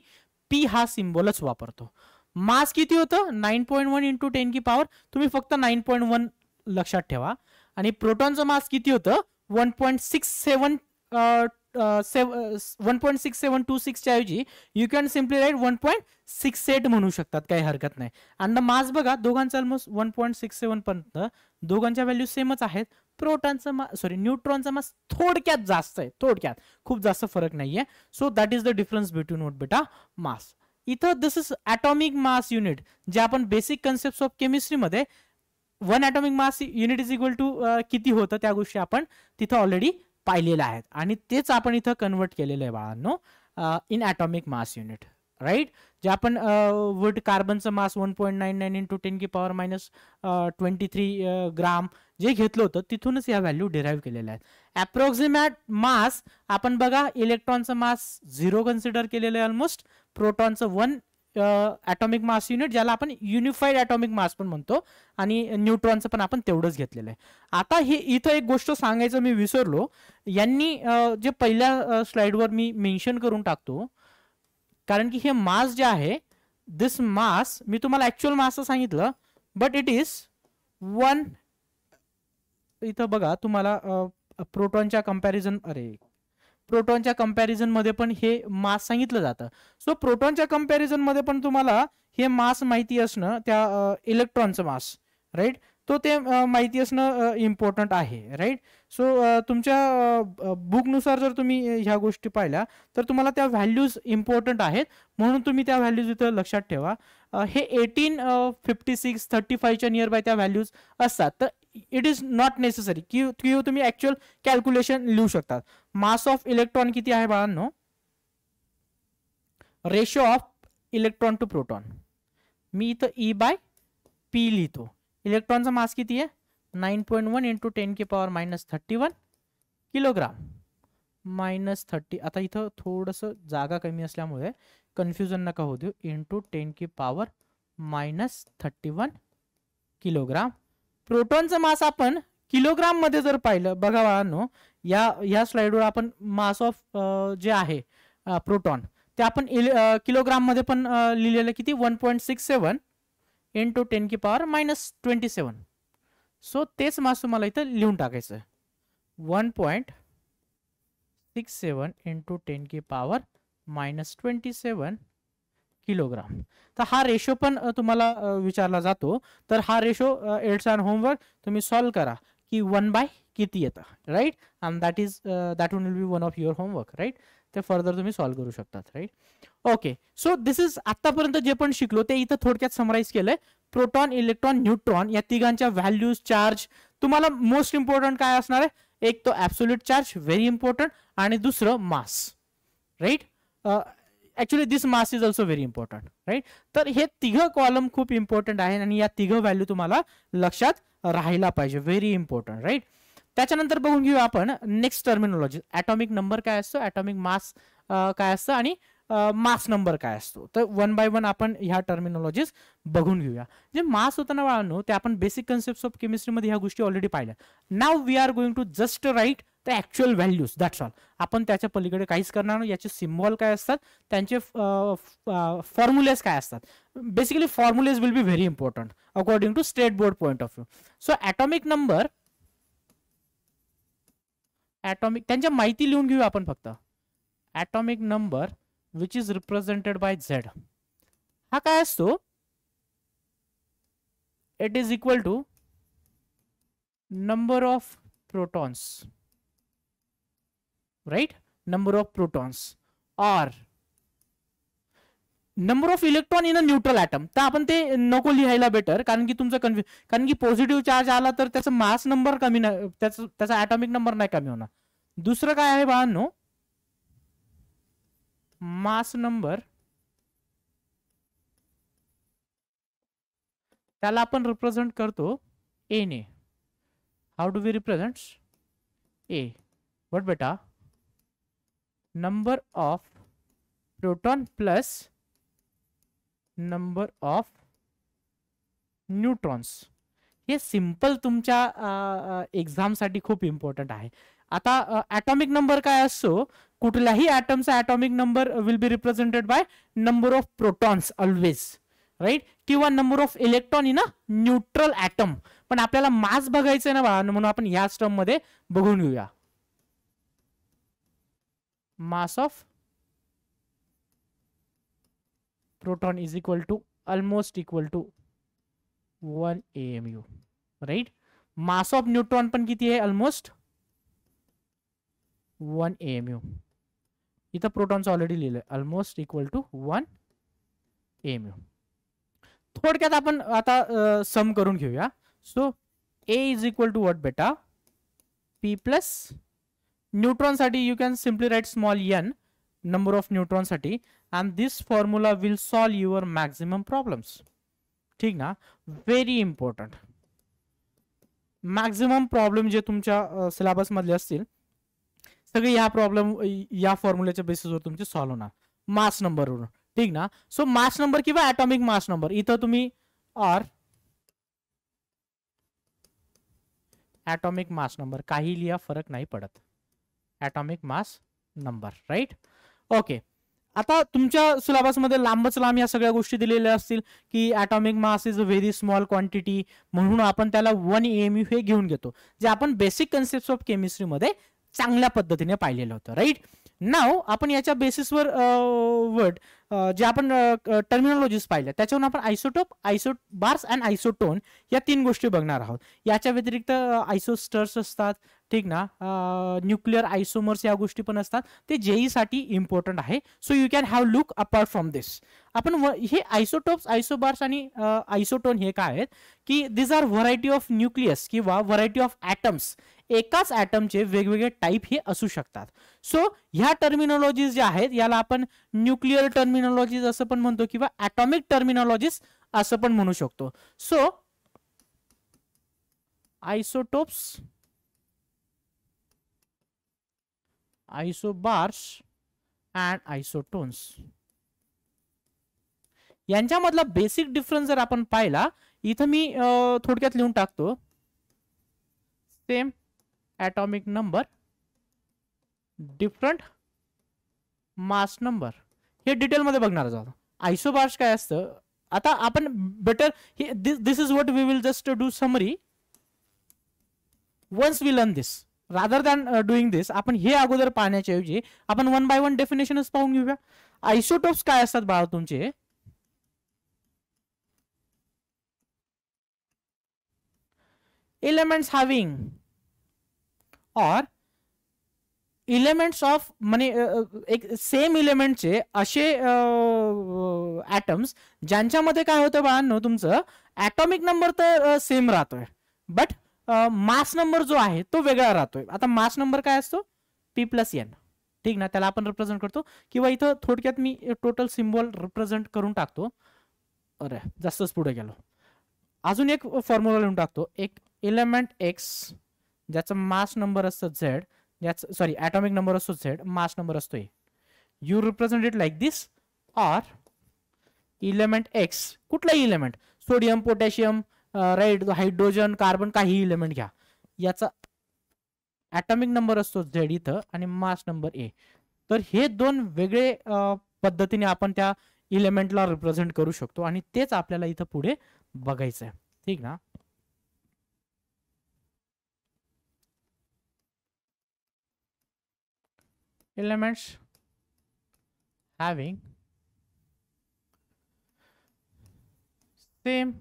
P हा सिम्बॉलच वापरतो. मास किती होतं? 9.1 इंटू 10 की पॉवर, तुम्ही फक्त 9.1 लक्षात ठेवा. आणि प्रोटॉनचं मास किती होतं? 1.6726 च्या ऐवजी यू कॅन सिम्पली राईट 1.68 म्हणू शकतात, काही हरकत नाही. आणि मास बघा दोघांचा ऑलमोस्ट 1.67 पर्यंत दोघांच्या व्हॅल्यू सेमच आहेत. प्रोटॉनचं न्यूट्रॉनचा मास थोडक्यात जास्त आहे, थोडक्यात, खूप जास्त फरक नाहीये. So that is the difference between what बेटा मास. इथं this is atomic mass unit, जे आपण बेसिक कन्सेप्ट ऑफ केमिस्ट्रीमध्ये 1 atomic mass unit is equal to किती होतं त्या गोष्टी आपण तिथं ऑलरेडी पाहिलेल्या आहेत आणि तेच आपण इथं कन्वर्ट केलेलं आहे बाळांनो in atomic mass unit, right. जे आपण वुड कार्बनचं मास 1.99 इंटू 10⁻⁻23 ग्राम जे घेतलं होतं तिथूनच या व्हॅल्यू डिराईव्ह केलेल्या आहेत. अप्रॉक्सिमेट मास आपण बघा, इलेक्ट्रॉनचं मास 0 कन्सिडर केलेलं आहे ऑलमोस्ट, प्रोटॉनचं 1 ॲटॉमिक मास युनिट ज्याला आपण युनिफाईड ॲटॉमिक मास पण म्हणतो, आणि न्यूट्रॉनचं पण आपण तेवढंच घेतलेलं आहे. आता हे इथं एक गोष्ट सांगायचं मी विसरलो, यांनी जे पहिल्या स्लाइडवर मी मेन्शन करून टाकतो, कारण की हे मास जे आहे, दिस मास मी तुम्हाला ऍक्च्युअल मास सांगितलं, बट इट इज 1. इथं बघा तुम्हाला प्रोटॉनच्या कंपॅरिझन मध्ये पण हे मास सांगितलं जातं. सो प्रोटॉनच्या कंपॅरिझन मध्ये पण तुम्हाला हे मास माहिती असणं, त्या इलेक्ट्रॉनचं मास, राईट, तो ते माहिती असणं इम्पॉर्टंट आहे, राईट. सो तुमच्या बुकनुसार जर तुम्ही ह्या गोष्टी पाहिल्या तर तुम्हाला त्या व्हॅल्यूज इम्पॉर्टंट आहेत, म्हणून तुम्ही त्या व्हॅल्यूज इथं लक्षात ठेवा. हे 1856 35 च्या नियर बाय त्या व्हॅल्यूज असतात, तर इट इज नॉट नेसेसरी की तुम्ही ऍक्च्युअल कॅल्क्युलेशन लिहू शकतात. मास ऑफ इलेक्ट्रॉन किती आहे बाळांनो? Ratio of electron to proton, मी इथं E/P लिहितो. इलेक्ट्रॉनचा मास किती आहे? 9.1 इंटू 10⁻⁻31 किलोग्राम -30. आता इथं थोडंसं जागा कमी असल्यामुळे कन्फ्युजन नका होऊ देऊ. Into 10⁻⁻31 kilogram. प्रोटॉनचं मास आपण किलोग्राम मध्ये जर पाहिलं, बघा बाळांनो, या स्लाइडवर आपण मास ऑफ जे आहे प्रोटॉन ते आपण किलोग्राम मध्ये पण लिहिलेलं किती? 1.67 इंटू 10⁻⁻27. सो तेच मास तुम्हाला इथं लिहून टाकायचं, 1.67 इंटू 10⁻⁻27 किलोग्राम. तर हा रेशो पण तुम्हाला विचारला जातो, तर हा रेशो इट्स ऑन होमवर्क, तुम्ही सॉल्व करा की 1 किती येतं, right. And that will be one of your homework, right. ते फर्दर तुम्ही सॉल्व करू शकतात, right. Okay, so this is आतापर्यंत जे पण शिकलो ते इथं थोडक्यात समराईज केलंय. प्रोटॉन, इलेक्ट्रॉन, न्यूट्रॉन या तिघांच्या व्हॅल्यूज, चार्ज. तुम्हाला मोस्ट इम्पॉर्टंट काय असणार आहे? एक तो ऍब्सोल्यूट चार्ज, व्हेरी इम्पॉर्टंट, आणि दुसरं mass, right. Actually this mass is also very important, right. तर हे तिघं कॉलम खूप इम्पॉर्टंट आहे आणि या तिघं व्हॅल्यू तुम्हाला लक्षात राहायला पाहिजे, व्हेरी इम्पॉर्टंट, राईट. त्याच्यानंतर बघून घेऊया आपण नेक्स्ट टर्मिनॉलॉजी. ॲटॉमिक नंबर काय असतो, ॲटॉमिक मास काय असतं, आणि मास नंबर काय असतो. तर 1 बाय 1 आपण ह्या टर्मिनॉलॉजीज बघून घेऊया. जे मास होतं ना बाळांनो, ते आपण बेसिक कन्सेप्ट ऑफ केमिस्ट्रीमध्ये ह्या गोष्टी ऑलरेडी पाहिल्या. Now we are going to just write the actual values, that's all. आपण त्याच्या पलीकडे काहीच करणार नाही. याचे सिम्बॉल काय असतात, त्यांचे फॉर्म्युलेज काय असतात. Basically formulas will be very important according to state board point of view. So atomic number, atomic, त्यांच्या माहिती लिहून घेऊया आपण फक्त. Atomic number which is represented by Z. हा काय असतो? It is equal to number of protons, right? Number of protons, or number of electron in a neutral atom, तर आपण ते नको लिहायला बेटर, कारण की तुमचं कारण की पॉझिटिव्ह चार्ज आला तर त्याचा मास नंबर कमी नाही, त्याचा ॲटॉमिक नंबर नाही कमी होणार. दुसरं काय आहे बाळांनो, मास नंबर, त्याला आपण रिप्रेझेंट करतो ए ने. How do we represent A? What बेटा? Number of proton plus number of neutrons. हे सिंपल तुमच्या एक्झामसाठी खूप इम्पॉर्टंट आहे. आता ॲटॉमिक नंबर काय असतो, कुठल्याही ॲटमचा atomic number will be represented by number of protons always, right, किंवा number of electron in a neutral atom. पण आपल्याला मास बघायचंय ना बाळा, म्हणून आपण ह्याच टर्म मध्ये बघून घेऊया. Mass of proton is equal to almost equal to 1 AMU, right. Mass of neutron पण किती आहे? Almost 1 AMU. इथं प्रोटॉनचं ऑलरेडी लिहिलंय, ऑलमोस्ट इक्वल टू 1 AMU. थोडक्यात आपण आता सम करून घेऊया. So A is equal to what बेटा? पी प्लस न्यूट्रॉन साठी you can simply write small N, number of neutron साठी, and this formula will solve your maximum problems. ठीक ना? Very important. मॅक्झिमम प्रॉब्लेम जे तुमच्या syllabus मधले असतील सगळे या प्रॉब्लेम या फॉर्म्युलेच्या बेसिसवर तुमचे सॉल्व्ह होणार, मास नंबरवरून. ठीक ना? सो मास नंबर किंवा ॲटॉमिक मास नंबर, इथं तुम्ही ऑर ॲटॉमिक मास नंबर काही लिहा, फरक नाही पडत. Atomic mass number, right. Okay. आता तुमच्या सिलेबस मध्ये लांबच लांब या सगळ्या गोष्टी दिलेल्या असतील की atomic mass is a very small quantity, म्हणून आपण त्याला 1 AMU हे घेऊन घेतो, जे आपण बेसिक कन्सेप्ट ऑफ केमिस्ट्री मध्ये चांगल्या पद्धतीने पाहिलेलं होतं, राईट. नाव आपण याच्या बेसिसवर वर्ड जे आपण टर्मिनॉलॉजीज पाहिल्या त्याच्यावरून आपण आयसोटोप, आयसोबार्स अँड आयसोटोन या 3 गोष्टी बघणार आहोत. याच्या व्यतिरिक्त आयसोस्टर्स असतात, ठीक ना, न्यूक्लिअर आयसोमर्स या गोष्टी पण असतात, ते जेई साठी इम्पॉर्टंट आहे. So you can have look apart from this. आपण हे आयसोटोप्स, आयसोबार्स आणि आयसोटोन हे काय आहेत की दिस आर व्हरायटी ऑफ न्यूक्लियस किंवा व्हरायटी ऑफ ॲटम्स. एकाच ॲटमचे वेगवेगळे टाईप हे असू शकतात. सो ह्या टर्मिनॉलॉजीज ज्या आहेत याला आपण न्यूक्लिअर टर्मिनॉलॉजीज असं पण म्हणतो किंवा ॲटॉमिक टर्मिनॉलॉजीज असं पण म्हणू शकतो. सो आयसोटोप्स, आयसोबार्स अँड आयसोटोन्स यांच्यामधला बेसिक डिफरन्स जर आपण पाहिला, इथं मी थोडक्यात लिहून टाकतो. Same atomic number, different mass number, हे डिटेल मध्ये बघणार आहोत. आयसोबार्स काय असतं आता आपण better, this is what we will just do summary once we learn this rather than doing this. आपण हे अगोदर पाहण्याच्या ऐवजी आपण 1 बाय 1 डेफिनेशनच पाहून घेऊया. आयसोटोप्स काय असतात बाळा तुमचे? एलिमेंट्स हॅव्हिंग और इलेमेंट्स ऑफ म्हणजे एक सेम इलेमेंटचे असे ॲटम्स ज्यांच्यामध्ये काय होतं बाळांनो, तुमचं ॲटॉमिक नंबर तर सेम राहतोय, बट मास नंबर जो आहे तो वेगळा राहतोय. आता मास नंबर काय असतो? पी प्लस एन, ठीक ना, त्याला आपण रिप्रेझेंट करतो, किंवा इथं थोडक्यात मी टोटल सिम्बॉल रिप्रेझेंट करून टाकतो. अरे जास्तच पुढे गेलो. अजून एक फॉर्म्युला लिहून टाकतो. एक एलिमेंट एक्स ज्याचा मास नंबर असतो झेड, सॉरी ॲटॉमिक नंबर असतो झेड, मास नंबर असतो A. You represent it like this. Or element X, कुठलाही element, sodium, potassium, right, hydrogen, carbon, काही इलेमेंट घ्या, याचा ॲटॉमिक नंबर असतो झेड इथं आणि मास नंबर ए. तर हे दोन वेगळे पद्धतीने आपण त्या इलेमेंटला रिप्रेझेंट करू शकतो आणि तेच आपल्याला इथं पुढे बघायचं आहे, ठीक ना. Elements having same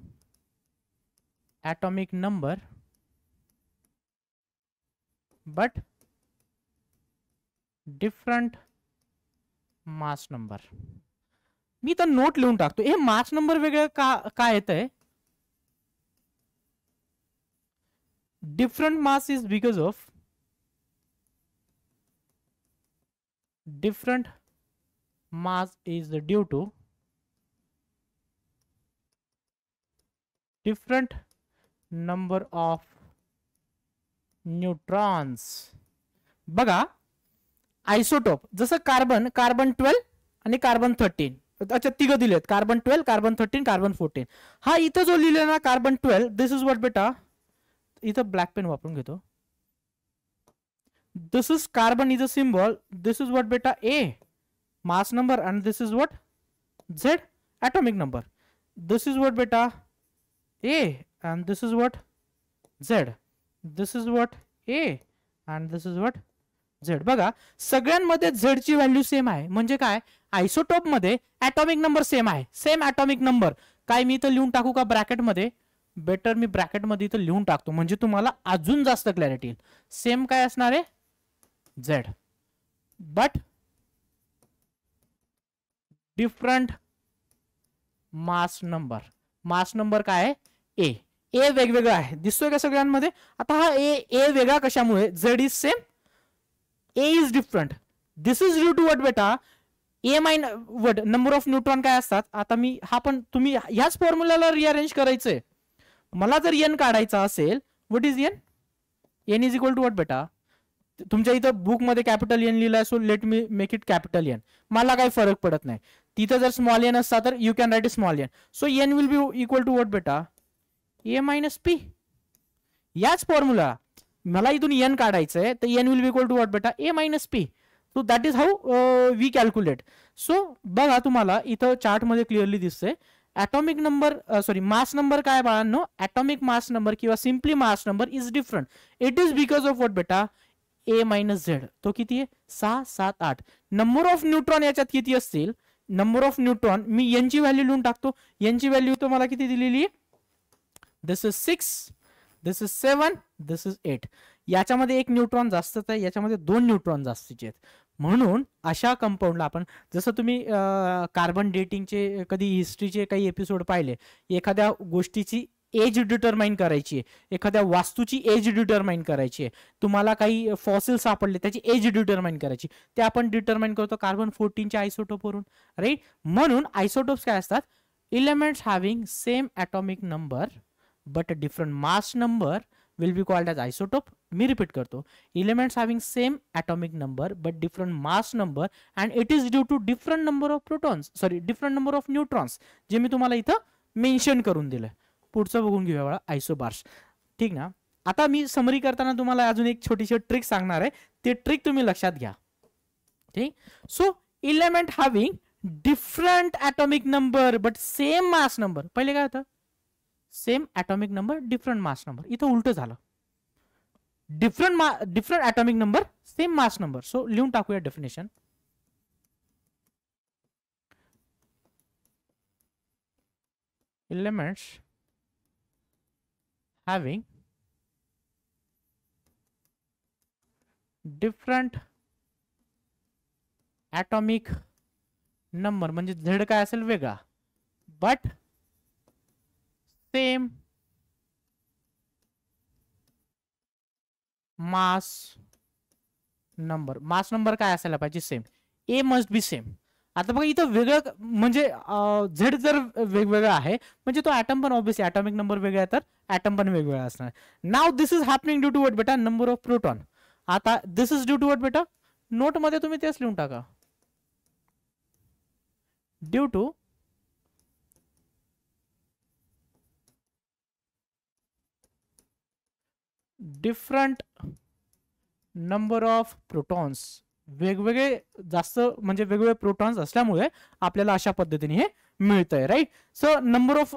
atomic number but different mass number. मी तर नोट लिहून टाकतो. हे मास नंबर वेगळं का येत आहे? Different mass is because of different mass is due to different number of neutrons. बघा आयसोटोप जसं कार्बन 12 आणि कार्बन 13, अच्छा तिघ दिलेत, कार्बन 12, कार्बन 13, कार्बन 14. हा इथं जो लिहिलेला ना कार्बन 12, दिस इज व्हॉट बेटा, इथं ब्लॅक पेन वापरून घेतो. This is carbon is a symbol. This is what beta A, mass number, and this is what Z, atomic number. This is what beta A, and this is what Z. This is what A, and this is what Z. बघा सगळ्यांमध्ये Z ची value same आहे. म्हणजे काय, isotope मध्ये atomic number same आहे. Same atomic number काय मी इथं लिहून टाकू का ब्रॅकेट मध्ये? बेटर मी ब्रॅकेट मध्ये इथं लिहून टाकतो म्हणजे तुम्हाला अजून जास्त क्लॅरिटी येईल. सेम काय असणार आहे? Z, but different mass number. Mass number काय आहे? A. A वेगवेगळा आहे, दिसतोय का सगळ्यांमध्ये? आता हा A वेगळा कशामुळे? Z is same, A is different. This is due to what बेटा? A minus what number of neutron काय असतात? आता मी हा पण तुम्ही ह्याच फॉर्म्युलाला रिअरेंज करायचंय. मला जर N काढायचा असेल, what is N? N is equal to what बेटा? तुमच्या इथं बुक मध्ये कॅपिटल एन लिहिलाय, so let me make it capital N. मला काही फरक पडत नाही. तिथं जर स्मॉल एन असता तर you can write small N. So N will be equal to what बेटा? A minus P. याच फॉर्म्युला मला इथून एन काढायचंय, तर N will be equal to what बेटा? A minus P. So that is how we calculate. So बघा तुम्हाला इथं चार्ट मध्ये क्लिअरली दिसतंय atomic number, sorry mass number काय बाळांनो? ॲटॉमिक मास नंबर किंवा simply mass number is different. It is because of what बेटा? A minus Z. तो किती आहे? 6, 7, 8. नंबर ऑफ न्यूट्रॉन याच्यात किती असतील? नंबर ऑफ न्यूट्रॉन मी N ची व्हॅल्यू लिहून टाकतो. N ची व्हॅल्यू तो मला किती दिलेली? This is 6, this is 7, this is 8. याच्यामध्ये एक न्यूट्रॉन जास्तच आहे, याच्यामध्ये 2 न्यूट्रॉन जास्तीचे आहेत. म्हणून अशा कंपाऊंडला आपण, जसं तुम्ही कार्बन डेटिंगचे कधी हिस्ट्रीचे काही एपिसोड पाहिले, एखाद्या गोष्टीची एज डिटरमाइन करायची आहे, एखाद्या वास्तूची एज डिटरमाइन करायची आहे, तुम्हाला काही फॉसिल सापडले त्याची एज डिटरमाइन करायची, ते आपण डिटरमाइन करतो कार्बन 14च्या आयसोटोप वरून, राईट. म्हणून आयसोटोप्स काय असतात? Elements having same atomic number but different mass number will be called as isotope. मी रिपीट करतो, elements having same atomic number but different mass number and it is due to different number of protons, sorry different number of neutrons, जे मी तुम्हाला इथं mention करून दिलं. पुढचं बघून घेऊया बघा, आयसोबार्स. ठीक ना. आता मी समरी करताना तुम्हाला अजून एक छोटीशी ट्रिक सांगणार आहे, ते ट्रिक तुम्ही लक्षात घ्या. ठीक. So element having different atomic number but same mass number. पहिले काय होतं? Same atomic number different mass number. इथं उलट झालं, different atomic number same mass number. So लिहून टाकूया definition. Elements having different atomic number म्हणजे Z काय असेल? वेगळा, but same mass number. Mass number काय असायला पाहिजे? Same. A must be same. आता बघा इथं वेगळं म्हणजे Z जर वेगवेगळा आहे म्हणजे तो ॲटम पण ऑब्विसली ॲटॉमिक नंबर वेगळा आहे, तर ॲटम पण वेगवेगळा असणार. Now this is happening due to what बेटा? Number of proton. आता this is due to what बेटा? नोट मध्ये तुम्ही तेच लिहून टाका, due to different number of protons. वेगवेगळे जास्त म्हणजे वेगवेगळे प्रोटॉन्स असल्यामुळे आपल्याला अशा पद्धतीने हे मिळतंय, right. So number of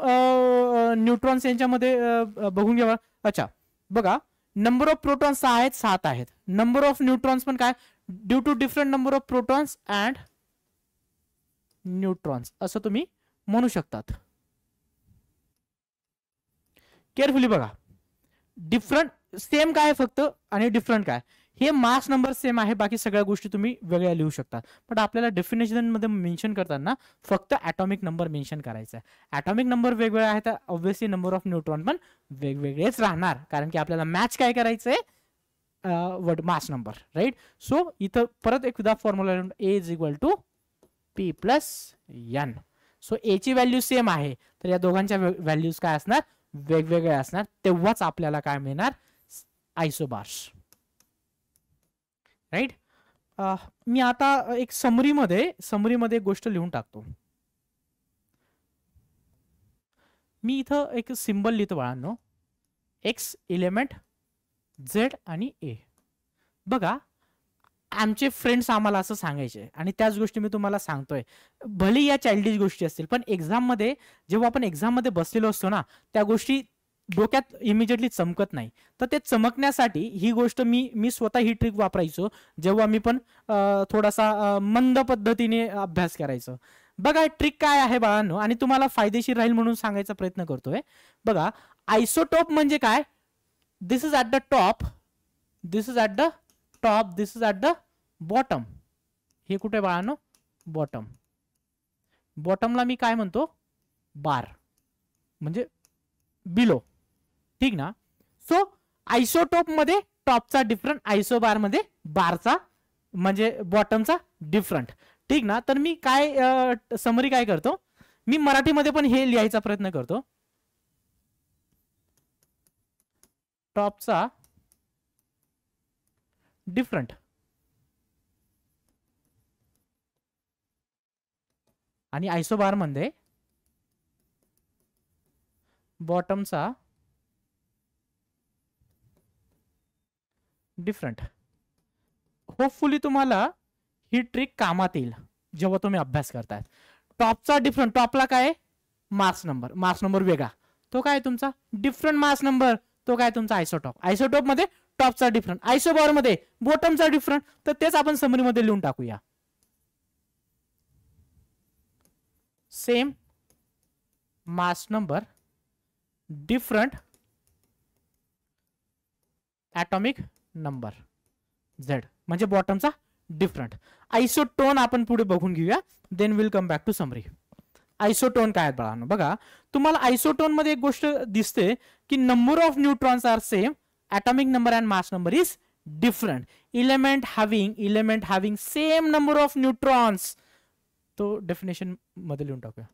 neutrons यांच्यामध्ये बघून घ्या. अच्छा बघा, नंबर ऑफ प्रोटॉन्स 6 आहेत, 7 आहेत. नंबर ऑफ न्यूट्रॉन्स पण काय? Due to different number of protons and neutrons असं तुम्ही म्हणू शकतात. केअरफुली बघा, डिफरंट सेम काय फक्त आणि डिफरंट काय, हे मास नंबर सेम आहे, बाकी सगळ्या गोष्टी तुम्ही वेगळ्या लिहू शकता. पण आपल्याला डेफिनेशन मध्ये मेन्शन करताना फक्त ॲटॉमिक नंबर मेन्शन करायचा आहे. ॲटॉमिक नंबर वेगवेगळे आहे तर ऑब्व्हियसली नंबर ऑफ न्यूट्रॉन पण वेगवेगळेच राहणार, कारण की आपल्याला मॅच काय करायचंय, मास नंबर, राईट. सो इथं परत एकदा formula A is equal to P plus N. So A ची व्हॅल्यू सेम आहे तर या दोघांच्या व्हॅल्यूज काय असणार, वेगवेगळे असणार, तेव्हाच आपल्याला काय मिळणार, आयसोबार्स, राईट. मी आता एक समरीमध्ये एक गोष्ट लिहून टाकतो. मी इथं एक सिंबल लिहितो बाळांनो, एक्स इलेमेंट झेड आणि ए. बघा आमचे फ्रेंड्स आम्हाला असं सांगायचे आणि त्याच गोष्टी मी तुम्हाला सांगतोय, भले या चाइल्डिश गोष्टी असतील पण एक्झाम मध्ये जेव्हा आपण एक्झाम मध्ये बसलेलो असतो ना, त्या गोष्टी डोक्यात इमिजिएटली चमकत नाही. तर ते चमकण्यासाठी ही गोष्ट मी स्वतः ही ट्रिक वापरायचो जेव्हा मी पण थोडासा मंद पद्धतीने अभ्यास करायचो. बघा ट्रिक काय आहे बाळांनो, आणि तुम्हाला फायदेशीर राहील म्हणून सांगायचा प्रयत्न करतोय. बघा आयसोटोप म्हणजे काय, this is at the top, this is at the top, this is at the bottom. हे कुठे बाळांनो, बॉटम. बॉटमला मी काय म्हणतो, बार, म्हणजे बिलो, ठीक ना. सो आयसोटोप मध्ये टॉपचा डिफरंट, आयसोबार मध्ये बारचा म्हणजे बॉटमचा डिफरंट, ठीक ना. तर मी काय समरी काय करतो, मी मराठीमध्ये पण हे लिहायचा प्रयत्न करतो. टॉपचा डिफरंट आणि आयसोबार मध्ये बॉटमचा डिफरंट. होपफुली तुम्हाला ही ट्रिक कामात येईल जेव्हा तुम्ही अभ्यास करताय. टॉपचा डिफरंट, टॉपला काय, मास नंबर, मास नंबर वेगळा, तो काय तुमचा डिफरंट मास नंबर, तो काय तुमचा आयसोटॉप. आयसोटॉप मध्ये टॉपचा डिफरंट, आयसोबार मध्ये बॉटमचा डिफरंट. तर तेच आपण समरी मध्ये लिहून टाकूया. Same mass number, different atomic number, Z म्हणजे बॉटमचा डिफरंट. आयसोटोन आपण पुढे बघून घेऊया, then will come back to summary. Isotone काय आहेत बाळांनो, बघा तुम्हाला आयसोटोन मध्ये एक गोष्ट दिसते की number of neutrons are same, atomic number and mass number is different, element having same number of neutrons. तो डेफिनेशन मध्ये लिहून टाकूया.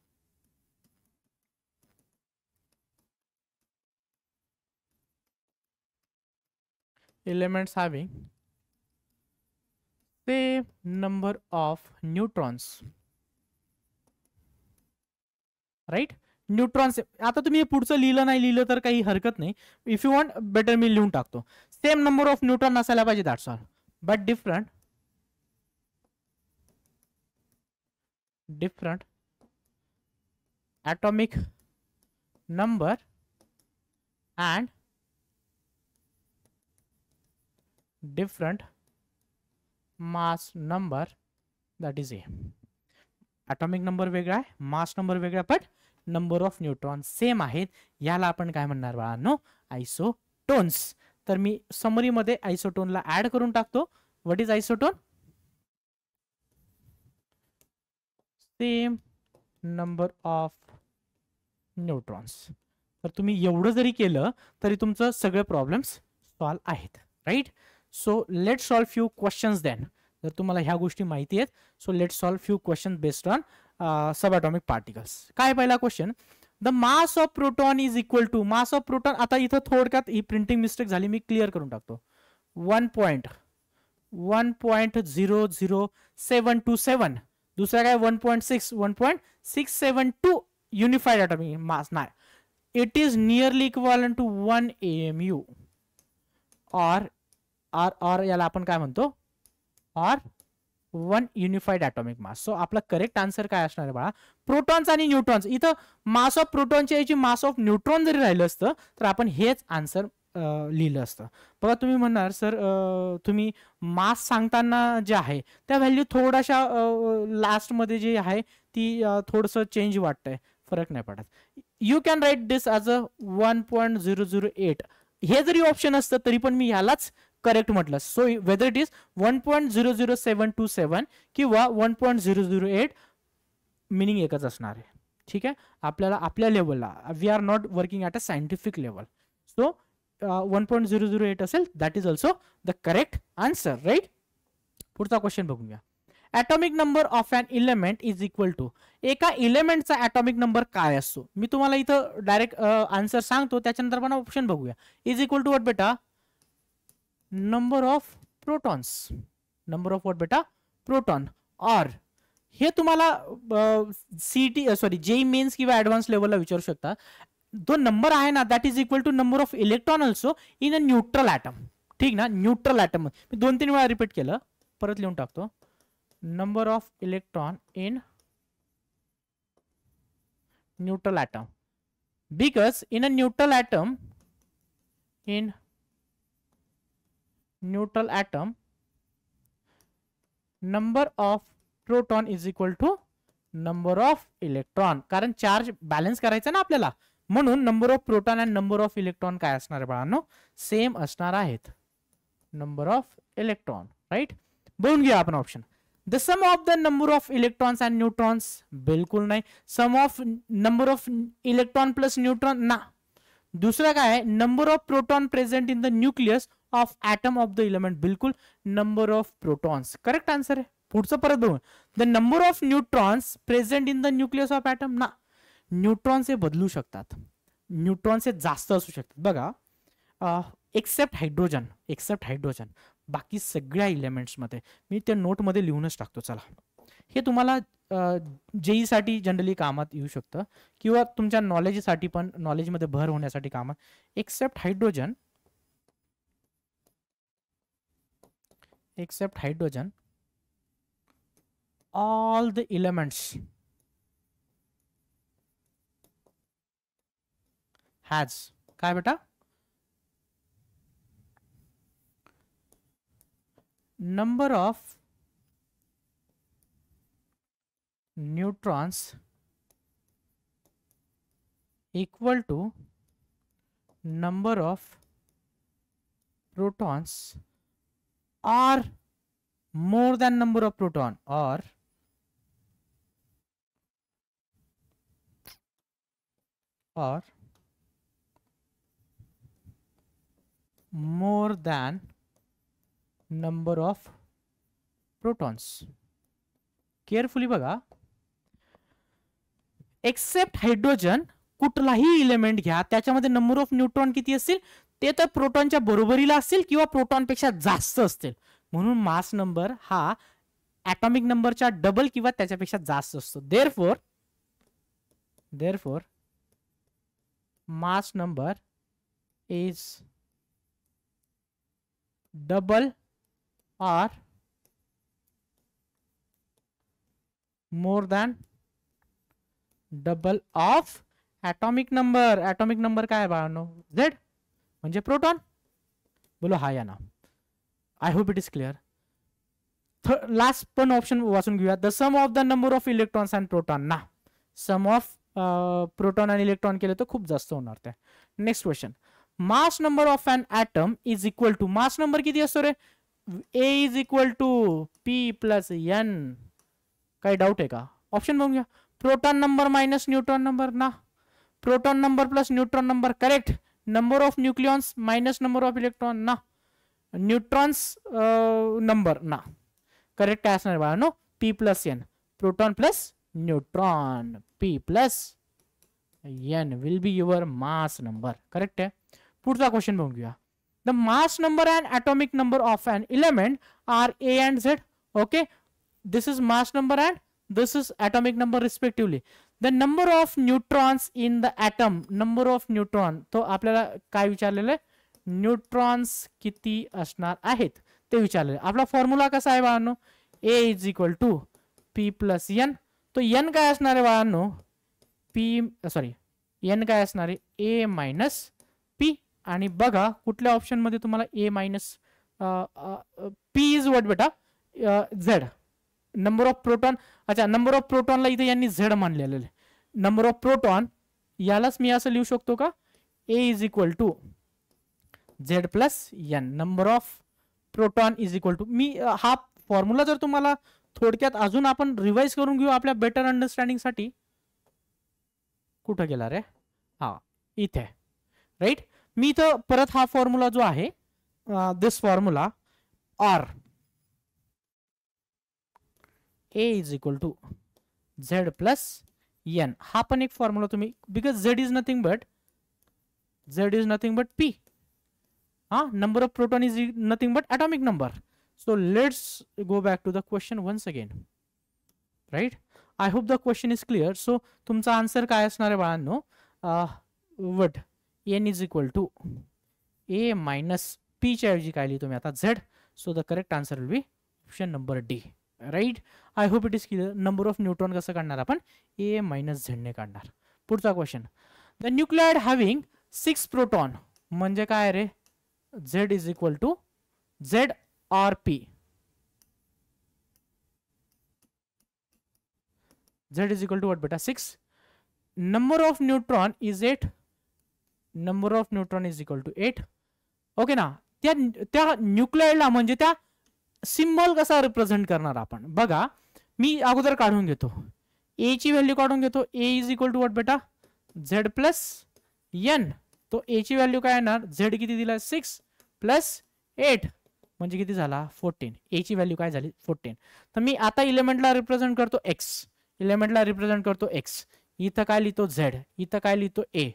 elements having same number of neutrons, right. Neutrons. आता तुम्ही पुढचं लिहिलं नाही लिहिलं तर काही हरकत नाही, इफ यू वॉन्ट बेटर मी लिहून टाकतो. सेम नंबर ऑफ न्यूट्रॉन असायला पाहिजे, that's all, but different atomic number and different mass number, that is A. atomic number वेगळा आहे, मास नंबर वेगळा, पण नंबर ऑफ न्यूट्रॉन सेम आहेत. याला आपण काय म्हणणार बाळांनो, आयसोटोन्स. तर मी समरी मध्ये आयसोटोनला ऍड करून टाकतो. What is isotone, same number of neutrons. तर तुम्ही एवढं जरी केलं तरी तुमचं सगळे प्रॉब्लेम्स सॉल्व्ह आहेत, right. So let solve few questions then. जर तुम्हाला ह्या गोष्टी माहिती आहेत, so let solve few question based on subatomic particles. काय पहिला question, the mass of proton is equal to, mass of proton. आता इथं थोडक्यात ही प्रिंटिंग मिस्टेक झाली, मी क्लिअर करून टाकतो. 1.1.00727, दुसरा काय 1.6 युनिफाईड ॲटॉमिक मास नाही. It is nearly equal to 1 AMU और याला आपण काय म्हणतो, और 1 युनिफाईड ॲटॉमिक मास. सो आपला करेक्ट आन्सर काय असणार आहे बाळा, प्रोटॉन्स आणि न्यूट्रॉन्स. इथं मास ऑफ प्रोटॉनच्या ऐवजी मास ऑफ न्यूट्रॉन जरी राहिलं असतं तर आपण हेच आन्सर लिहिलं असतं. बघा तुम्ही म्हणणार सर तुम्ही मास सांगताना जे आहे त्या व्हॅल्यू थोड्याशा लास्टमध्ये जे आहे ती थोडंसं चेंज वाटतंय, फरक नाही पडत. You can right this as a 1.008. हे जरी ऑप्शन असतं तरी पण मी यालाच करेक्ट म्हटलं. सो वेदर इट इज 1.00727 किंवा 1.008 मिनिंग एकच असणार आहे. ठीक आहे, आपल्याला आपल्या लेवलला, we are not working at a scientific level. So 1.008 असेल, that is also the correct answer, right. पुढचा क्वेश्चन बघूया. Atomic number of an element is equal to, एका इलेमेंटचा ॲटॉमिक नंबर काय असतो. मी तुम्हाला इथं डायरेक्ट आन्सर सांगतो, त्याच्यानंतर आपण ऑप्शन बघूया. इज इक्वल टू व्हॉट बेटा, number of protons. Number of what बेटा, प्रोटॉन. ऑर हे तुम्हाला जेई मेन्स किंवा ऍडव्हान्स लेवलला विचारू शकता. तो नंबर आहे ना, that is equal to number of electron also in a neutral atom. ठीक ना, न्यूट्रल ॲटम. मी 2-3 वेळा रिपीट केलं, परत लिहून टाकतो. Number of electron in neutral atom, because in a neutral atom, in neutral atom number of proton is equal to number of electron. कारण charge balance करायचा ना आपल्याला, म्हणून number of proton and number of electron काय असणार आहे बाळांनो, same असणार आहेत. Number of electron, right. बघून घ्या आपण option. The sum of the number of electrons and neutrons, बिलकुल नाही. Sum of number of electron plus neutron, ना. दुसरा काय आहे, number of proton present in the nucleus of atom of the element, बिलकुल number of protons correct answer आहे. पुढचं परत बघू. The number of neutrons present in the nucleus of atom, ना. न्यूट्रॉन्स हे बदलू शकतात, न्यूट्रॉन्स हे जास्त असू शकतात. बघा, एक्सेप्ट हायड्रोजन, एक्सेप्ट हायड्रोजन, बाकी सगळ्या इलेमेंट्समध्ये, मी त्या नोटमध्ये लिहूनच टाकतो. चला, हे तुम्हाला जेईसाठी जनरली कामात येऊ शकतं किंवा तुमच्या नॉलेजसाठी पण, नॉलेजमध्ये भर होण्यासाठी कामात. Except hydrogen, except hydrogen, all the elements has काय बेटा, number of neutrons equal to number of protons or more than number of proton, or more than number of protons. Carefully बघा. एक्सेप्ट हायड्रोजन, कुठलाही element घ्या, त्याच्यामध्ये number of neutron किती असतील, ते तर प्रोटॉनच्या बरोबरीला असतील किंवा प्रोटॉनपेक्षा जास्त असतील. म्हणून मास नंबर हा ॲटॉमिक नंबरच्या डबल किंवा त्याच्यापेक्षा जास्त असतो. therefore mass number is double or more than double of atomic number. atomic number काय आहे बाळांनो, Z, म्हणजे प्रोटॉन. बोलो हा या ना. I hope it is clear. Last पण ऑप्शन वाचून घेऊया. The sum of the number of electrons and proton, no. Sum of proton आणि इलेक्ट्रॉन केले तर खूप जास्त होणार ते. Next question. Mass number of an atom is equal to, mass number किती असतो रे, A is equal to P plus N. काही डाऊट आहे का? ऑप्शन बघून घ्या. Proton number minus neutron number, ना. Proton number plus neutron number, correct. Number of nucleons minus number of electron, ना. न्यूट्रॉन्स नंबर, ना. करेक्ट काय असणार बाळा, no, P plus N. Proton plus neutron, P plus N will be your mass number, correct आहे. पुढचा question बघून घेऊया. The mass number and atomic number of an element are A and Z. Okay, this is mass number and this is atomic number respectively. The number of neutrons in the atom, number of neutron, तो आपल्याला काय विचारलेलं आहे, neutrons किती असणार आहेत ते विचारलेलं. आपला फॉर्म्युला कसा आहे बाळांनो, A is equal to P plus N. तो एन काय असणार आहे बाळांनो, एन काय असणार आहे, ए मायनस पी. आणि बघा कुठल्या ऑप्शन मध्ये तुम्हाला ए मायनस पी इज व्हॉट बेटा, झेड. नंबर ऑफ प्रोटॉन, अच्छा, नंबर ऑफ प्रोटॉनला इथे यांनी झेड मानलेलं आहे. नंबर ऑफ प्रोटॉन यालाच मी असं लिहू शकतो का, A is equal to Z plus N. Number of proton is equal to, मी हा फॉर्म्युला जर तुम्हाला थोडक्यात अजून आपण रिवाइज करून घेऊ आपल्या बेटर अंडरस्टँडिंग साठी. कुठं गेला रे, हा इथे राईट. मी इथं परत हा फॉर्म्युला जो आहे this formula are A is equal to Z plus N, हा पण एक फॉर्म्युला तुम्ही, because Z is nothing but P, number of proton is nothing but atomic number. So let's go back to the question once again, right? I hope the question is clear. So तुमचा answer काय असणार आहे बाळांनो, what n is equal to a minus p च्या ऐवजी काय लिहितो मी आता z. So the correct answer will be option number D, right? I hope it is clear. Number of neutron कसं काढणार आपण, a minus z ने काढणार. पुढचा question, the nuclide having 6 proton म्हणजे काय रे, Z is equal to Z or P. Z is equal to what beta, 6. Number of neutron is 8. Number of neutron is equal to 8. Okay ना. त्या न्यूक्लियडला म्हणजे त्या symbol कसा रिप्रेझेंट करणार आपण बघा. मी अगोदर काढून घेतो, ए ची व्हॅल्यू काढून घेतो. ए इज इक्वल टू व्हॉट बेटा, झेड प्लस एन. तो ए ची व्हॅल्यू काय येणार, झेड किती दिला 6 प्लस 8 म्हणजे किती झाला 14. ए ची व्हॅल्यू काय झाली 14. तर मी आता इलेमेंटला रिप्रेझेंट करतो एक्स, इलेमेंटला रिप्रेझेंट करतो एक्स. इथं काय लिहितो झेड, इथं काय लिहितो ए.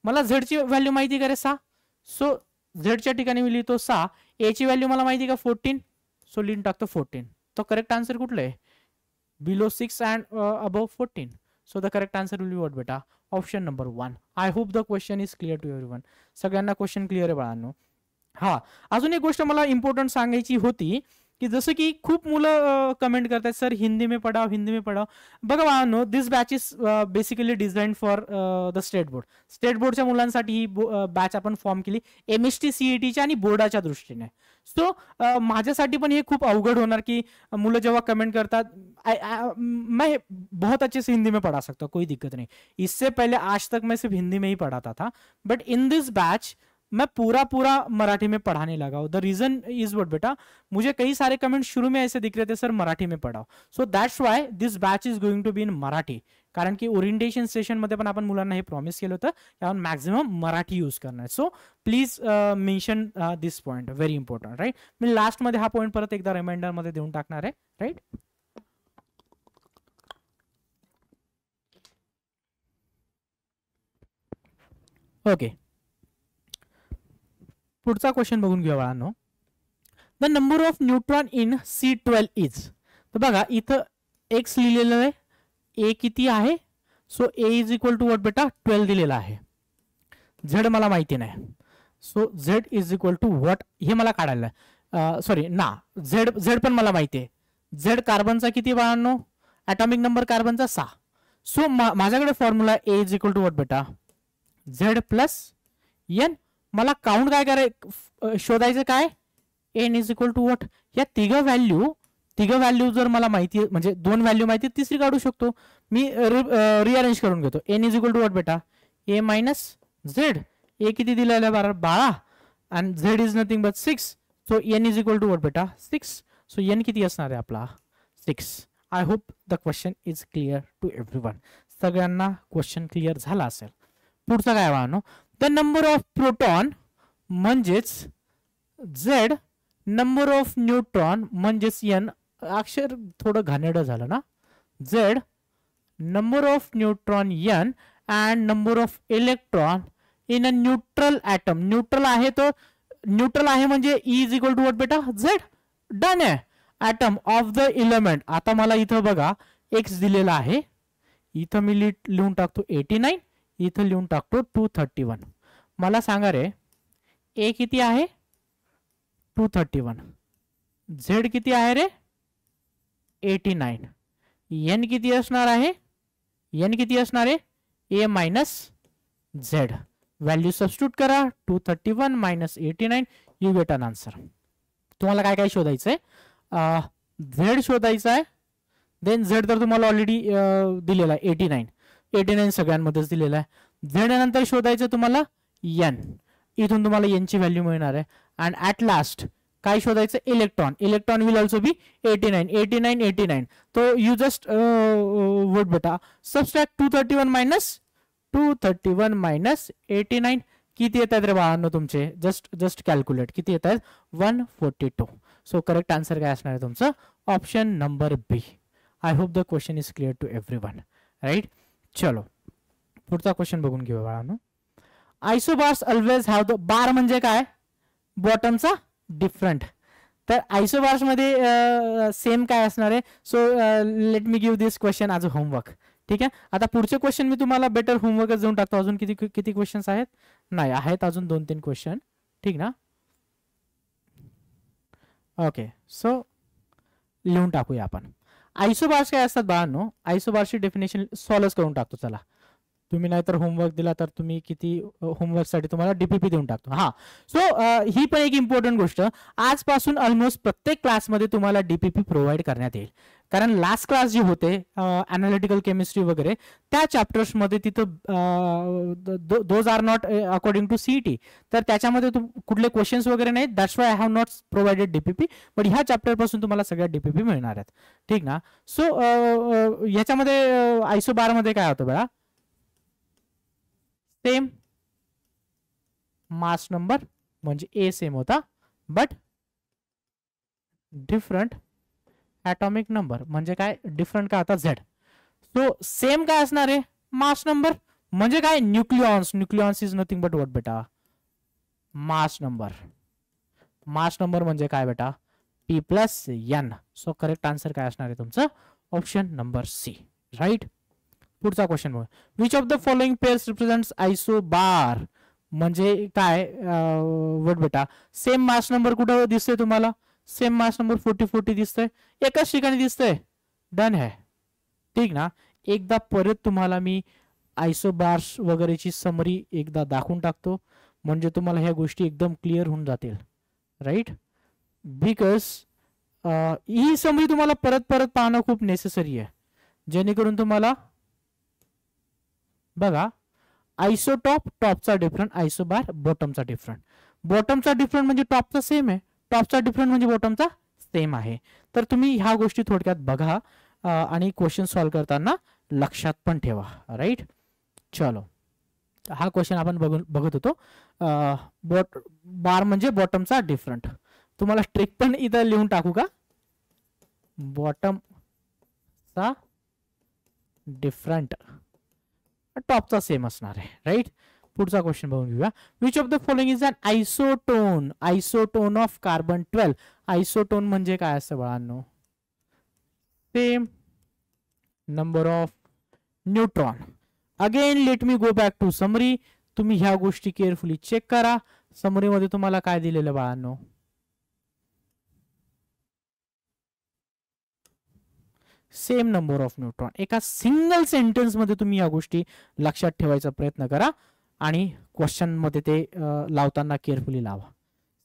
मला झेड ची व्हॅल्यू माहिती का रे 6. सो झेडच्या ठिकाणी मी लिहितो 6. ए ची व्हॅल्यू मला माहिती का 14. सो लिहून टाकतो 14. तो करेक्ट आन्सर कुठलं आहे, below 6 and above 14. So the correct answer will be what बेटा, option number 1. I hope the question is clear to everyone. सगळ्यांना क्वेश्चन क्लिअर आहे बाळांनो. हा, अजून एक गोष्ट मला इम्पॉर्टंट सांगायची होती की जसं की खूप मुलं कमेंट करतात सर हिंदी में पढ़ाओ, हिंदी में पढ़ाओ. बघा बाळांनो, this batch is basically design for the state board. State बोर्डच्या मुलांसाठी ही बॅच आपण फॉर्म केली MST CETच्या आणि बोर्डाच्या दृष्टीने. सो माझ्यासाठी पण हे खूप अवघड होणार की मुलं जेव्हा कमेंट करतात, मैं बहुत अच्छे से हिंदी में पढ़ा सकता हूँ, कोई दिक्कत नहीं. इससे पहले आज तक मैं सिर्फ हिंदी में ही पढ़ाता था, बट इन दिस बैच मैं पूरा मराठी में पढ़ाने लगा हूं. द रीजन इज व्हाट बेटा, मुझे कई सारे कमेंट शुरू में ऐसे दिख रहे थे सर मराठी में पढ़ाओ. So that's why this batch is going to be in Marathi. कारण की ओरिएंटेशन सेशन मध्ये पण आपण मुलांना हे प्रॉमिस केलं होतं की आपण मॅक्झिमम मराठी यूज करणार. So please mention this point, very important, right. मी लास्ट मध्ये हा पॉइंट परत एकदा रिमाइंडर मध्ये देऊन टाकणार आहे, राईट. ओके, पुढचा क्वेश्चन बघून घेऊया बाळांनो. The number of neutron in C12 इज. तर बघा इथं एक्स लिहिलेलं आहे, ए किती आहे. So A is equal to what बेटा 12 दिलेला आहे. झेड मला माहिती नाही. So Z is equal to what, हे मला काढायला सॉरी ना, झेड पण मला माहिती आहे. झेड कार्बनचा किती बाळांनो, ॲटॉमिक नंबर कार्बनचा 6. सो माझ्याकडे formula A is equal to what बेटा, झेड प्लस एन. मला काउंट काय करायचं, शोधायचं काय, N is equal to what. या तिघ व्हॅल्यू जर मला माहिती म्हणजे 2 व्हॅल्यू माहिती, तिसरी काढू शकतो मी. रिअरेंज करून घेतो. N is equal to what बेटा, ए मायनस झेड. ए किती दिलेलं आहे 12 आणि Z is nothing but 6. So N is equal to what बेटा 6. सो एन किती असणार आहे आपला 6. I hope the question is clear to everyone. सगळ्यांना क्वेश्चन क्लिअर झाला असेल. पुढचा काय वाहनो, द नंबर ऑफ प्रोटॉन म्हणजेच झेड, नंबर ऑफ न्यूट्रॉन म्हणजेच एन. अक्षर थोडं घाणेरडं झालं ना. Z, number of neutron N and number of electron in a neutral atom. Neutral आहे तो, न्यूट्रल आहे म्हणजे E is equal to what बेटा, झेड. डन आहे. Atom of the element. आता मला इथं बघा एक्स दिलेला आहे, इथं मी लिहून टाकतो 89, इथं लिहून टाकतो 231. मला सांगा रे, ए किती आहे 231, झेड किती आहे रे 89, एन किती असणार आहे, एन किती असणार आहे A minus Z. Value substitute करा, 231 minus 89, you get an answer. तुम्हाला काय काय शोधायचंय, झेड शोधायचा आहे. देन झेड तर तुम्हाला ऑलरेडी दिलेला आहे 89 सगळ्यांमध्येच दिलेला आहे. झेड नंतर शोधायचं तुम्हाला एन. इथून तुम्हाला एन ची व्हॅल्यू मिळणार आहे. अँड ॲट लास्ट काय शोधायचं electron. Electron will also be 89 89 89. तो यू जस्ट वोट बेटा सबस्ट्रॅक्ट 231 मायनस 89 किती येत आहेत रे बाळांनो तुमचे. जस्ट कॅल्क्युलेट किती येत आहेत 142. सो करेक्ट आन्सर काय असणार आहे तुमचं option number B. I hope the question is clear to everyone right. चलो पुढचा क्वेश्चन बघून घेऊ बाळांनो. Isobars always have the bar म्हणजे काय बॉटमचा डिफरंट. तर आयसोबार्स मध्ये सेम काय असणार आहे. So let me give this question as a homework. ठीक आहे. आता पुढचे क्वेश्चन मी तुम्हाला बेटर होमवर्कच देऊन टाकतो. अजून किती किती क्वेश्चन्स आहेत नाही आहेत अजून 2-3 क्वेश्चन. ठीक ना. ओके सो लिहून टाकूया आपण. आयसोबार्स काय असतात बाळांनो. आयसोबार्सची डेफिनेशन सॉल्व्ह करून टाकतो चला. तुम्ही नाहीतर होमवर्क दिला तर तुम्ही किती होमवर्कसाठी तुम्हाला डीपीपी देऊन टाकतो. हा सो ही पण एक इम्पॉर्टंट गोष्ट आजपासून ऑलमोस्ट प्रत्येक क्लासमध्ये तुम्हाला डीपीपी प्रोव्हाइड करण्यात येईल. कारण लास्ट क्लास जे होते अनालिटिकल केमिस्ट्री वगैरे त्या चॅप्टर्समध्ये तिथं those are not according to CET. तर त्याच्यामध्ये कुठले क्वेश्चन्स वगैरे नाहीत. That's why I have not provided DPP. But ह्या चॅप्टरपासून तुम्हाला सगळ्या डीपीपी मिळणार आहेत. ठीक ना. सो ह्याच्यामध्ये आयसोबारमध्ये काय होतं बघा सेम मास नंबर म्हणजे ए सेम होता बट डिफरंट ॲटॉमिक नंबर म्हणजे काय डिफरंट काय होता झेड. सो सेम काय असणार आहे मास नंबर म्हणजे काय nucleons. Nucleons is nothing but what बेटा मास नंबर. मास नंबर म्हणजे काय बेटा P plus N. So correct answer काय असणार आहे तुमचं ऑप्शन नंबर सी राईट. पुढचा क्वेश्चन बघा. Which of the following pairs represents isobar म्हणजे काय वट बेटा सेम मास नंबर कुठं दिसतोय तुम्हाला सेम मास नंबर 40 दिसतोय एकाच ठिकाणी दिसतोय. डन आहे. ठीक ना. एकदा परत तुम्हाला मी आयसोबार्स वगैरेची समरी एकदा दाखवून टाकतो म्हणजे तुम्हाला ह्या गोष्टी एकदम क्लिअर होऊन जातील राईट. बिकॉज ही समरी तुम्हाला परत परत पाहणं खूप नेसेसरी आहे जेणेकरून तुम्हाला बघा आयसोटॉप टॉपचा डिफरंट आयसोबार बॉटमचा डिफरंट. बॉटमचा डिफरंट म्हणजे टॉपचा सेम आहे. टॉपचा डिफरंट म्हणजे बॉटमचा सेम आहे. तर तुम्ही ह्या गोष्टी थोडक्यात बघा आणि क्वेश्चन सॉल्व्ह करताना लक्षात पण ठेवा राईट. चलो हा क्वेश्चन आपण बघत होतो. बार म्हणजे बॉटमचा डिफरंट. तुम्हाला ट्रिक पण इथं लिहून टाकू का बॉटमचा डिफरंट टॉपचा सेम असणार आहे राईट. पुढचा क्वेश्चन बघून घेऊया. Which of the following is an isotone. Isotone of carbon 12. Isotone म्हणजे काय असतं बाळांनो same number of neutron. Again let me go back to summary. तुम्ही ह्या गोष्टी केअरफुली चेक करा. समरीमध्ये तुम्हाला काय दिलेलं बाळांनो सेम नंबर ऑफ न्यूट्रॉन. एका सिंगल सेंटेन्स मध्ये तुम्ही या गोष्टी लक्षात ठेवायचा प्रयत्न करा आणि क्वेश्चन मध्ये ते लावताना केअरफुली लावा.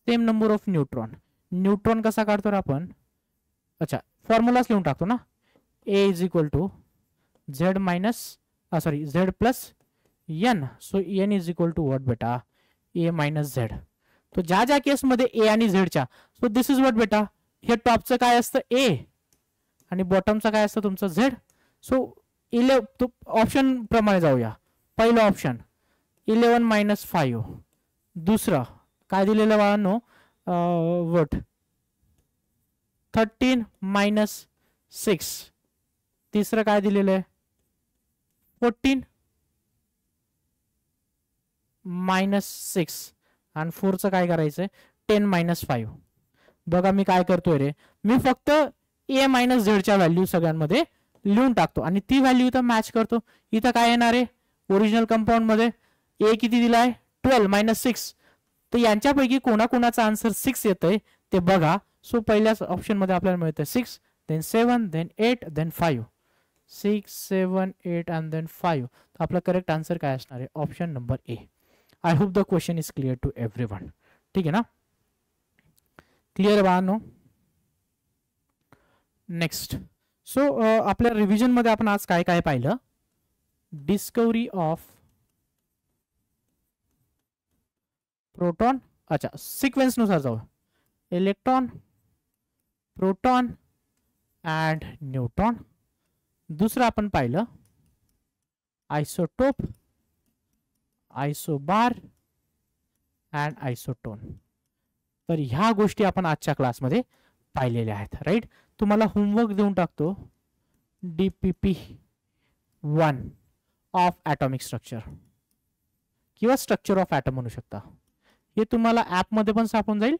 Same number of neutron. Neutron कसा काढतो आपण अच्छा फॉर्म्युलाच लिहून टाकतो ना. A is equal to Z minus sorry Z plus N. So N is equal to what बेटा ए मायनस झेड. तो ज्या ज्या केसमध्ये ए आणि झेडच्या सो दिस इज व्हॉट बेटा हे टॉपचं काय असतं ए आणि बॉटमचा काय असतं तुमचं झेड. सो ऑप्शन प्रमाणे जाऊया. पहिलं ऑप्शन 11 मायनस 5. दुसरं काय दिलेलं बाळांनो वट 13 मायनस 6. तिसरं काय दिलेलं आहे 14 मायनस 6 आणि 4चं काय करायचंय 10 मायनस 5. बघा मी काय करतोय रे मी फक्त ए मायनस झेडच्या व्हॅल्यू सगळ्यांमध्ये लिहून टाकतो आणि ती व्हॅल्यू इथं मॅच करतो. इथं काय येणार आहे ओरिजिनल कंपाऊंड मध्ये ए किती दिलाय 12 मायनस 6. तर यांच्यापैकी कोणाकोणाचा आन्सर 6 येतंय ते बघा. सो पहिल्याच ऑप्शन मध्ये आपल्याला मिळतं 6 then 7 then 8 then 5. 6 7 8 and then 5. तर आपला करेक्ट आन्सर काय असणार आहे option number A. I hope the question is clear to everyone. ठीक आहे ना. क्लिअर बाळांनो. नेक्स्ट सो आपल्या रिव्हिजन मध्ये आपण आज काय काय पाहिलं. Discovery of proton. अच्छा सिक्वेन्स नुसार जाऊ. Electron, proton and neutron. दुसरं आपण पाहिलं आयसोटोप, आयसोबार अँड आयसोटोन. तर ह्या गोष्टी आपण आजच्या क्लासमध्ये पाहिलेल्या आहेत. राईट. तुम्हाला होमवर्क देऊन टाकतो, DPP-1 ऑफ ॲटॉमिक स्ट्रक्चर किंवा स्ट्रक्चर ऑफ ॲटम म्हणू शकता. हे तुम्हाला ॲपमध्ये पण सापडून जाईल,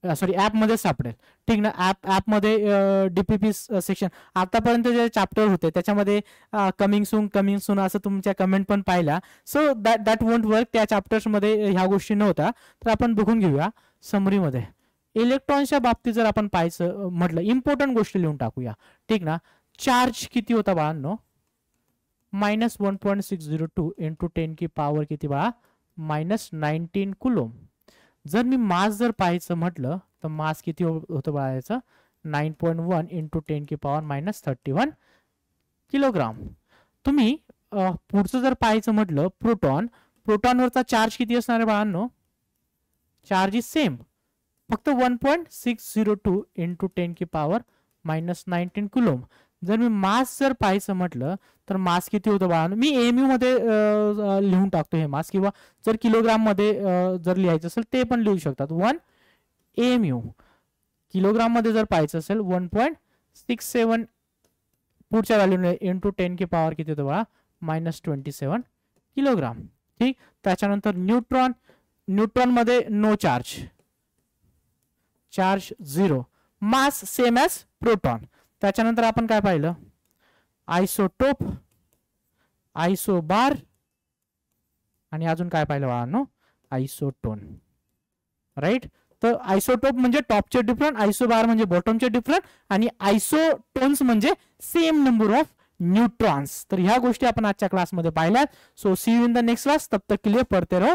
सॉरी ॲपमध्ये सापडेल. ठीक ना. ॲपमध्ये DPP सेक्शन आतापर्यंत जे चॅप्टर होते त्याच्यामध्ये कमिंग सून असं तुमच्या कमेंट पण पाहिला. So that won't work. त्या चॅप्टर्समध्ये ह्या गोष्टी नव्हत्या. तर आपण बघून घेऊया समरीमध्ये. इलेक्ट्रॉनच्या बाबतीत जर आपण पाहायचं म्हटलं, इम्पॉर्टंट गोष्टी लिहून टाकूया. ठीक ना. चार्ज किती होता बाळांनो? -1.602 इंटू 10 की पॉवर किती बाळा? -19 कुलोम. जर मी मास जर पाहायचं म्हटलं तर मास किती होतं बाळाचं? 9.1 इंटू 10 की पॉवर -31 किलोग्राम. तुम्ही पुढचं जर पाहायचं म्हटलं प्रोटॉन, प्रोटॉनवरचा चार्ज किती असणार आहे बाळांनो? चार्ज इज सेम, फक्त 1.602 इंटू 10 की पॉवर -19 कुलोम. जर मी मास जर पाहायचं म्हटलं तर मास किती होतं बाळांनो? मी AMU मध्ये लिहून टाकतो हे मास, किंवा जर किलोग्राम मध्ये जर लिहायचं असेल ते पण लिहू शकतात. 1 AMU. किलोग्राम मध्ये जर पाहायचं असेल 1.67 पुढच्या व्हॅल्यूने इंटू 10 की पॉवर किती होतं बाळा? -27 किलोग्राम. ठीक. त्याच्यानंतर न्यूट्रॉन, न्यूट्रॉन मध्ये no charge, charge 0, mass same as proton. त्याच्यानंतर आपण काय पाहिलं? आयसोटोप, आयसोबार आणि अजून काय पाहिलं बाळांनो? आयसोटोन. राईट. तर आयसोटोप म्हणजे टॉपचे डिफरंट, आयसोबार म्हणजे बॉटमचे डिफरंट, आणि आयसोटोन्स म्हणजे सेम नंबर ऑफ न्यूट्रॉन्स. तर ह्या गोष्टी आपण आजच्या क्लासमध्ये पाहिल्यात. So see you in the next class. तब तक के लिए पढ़ते रहो.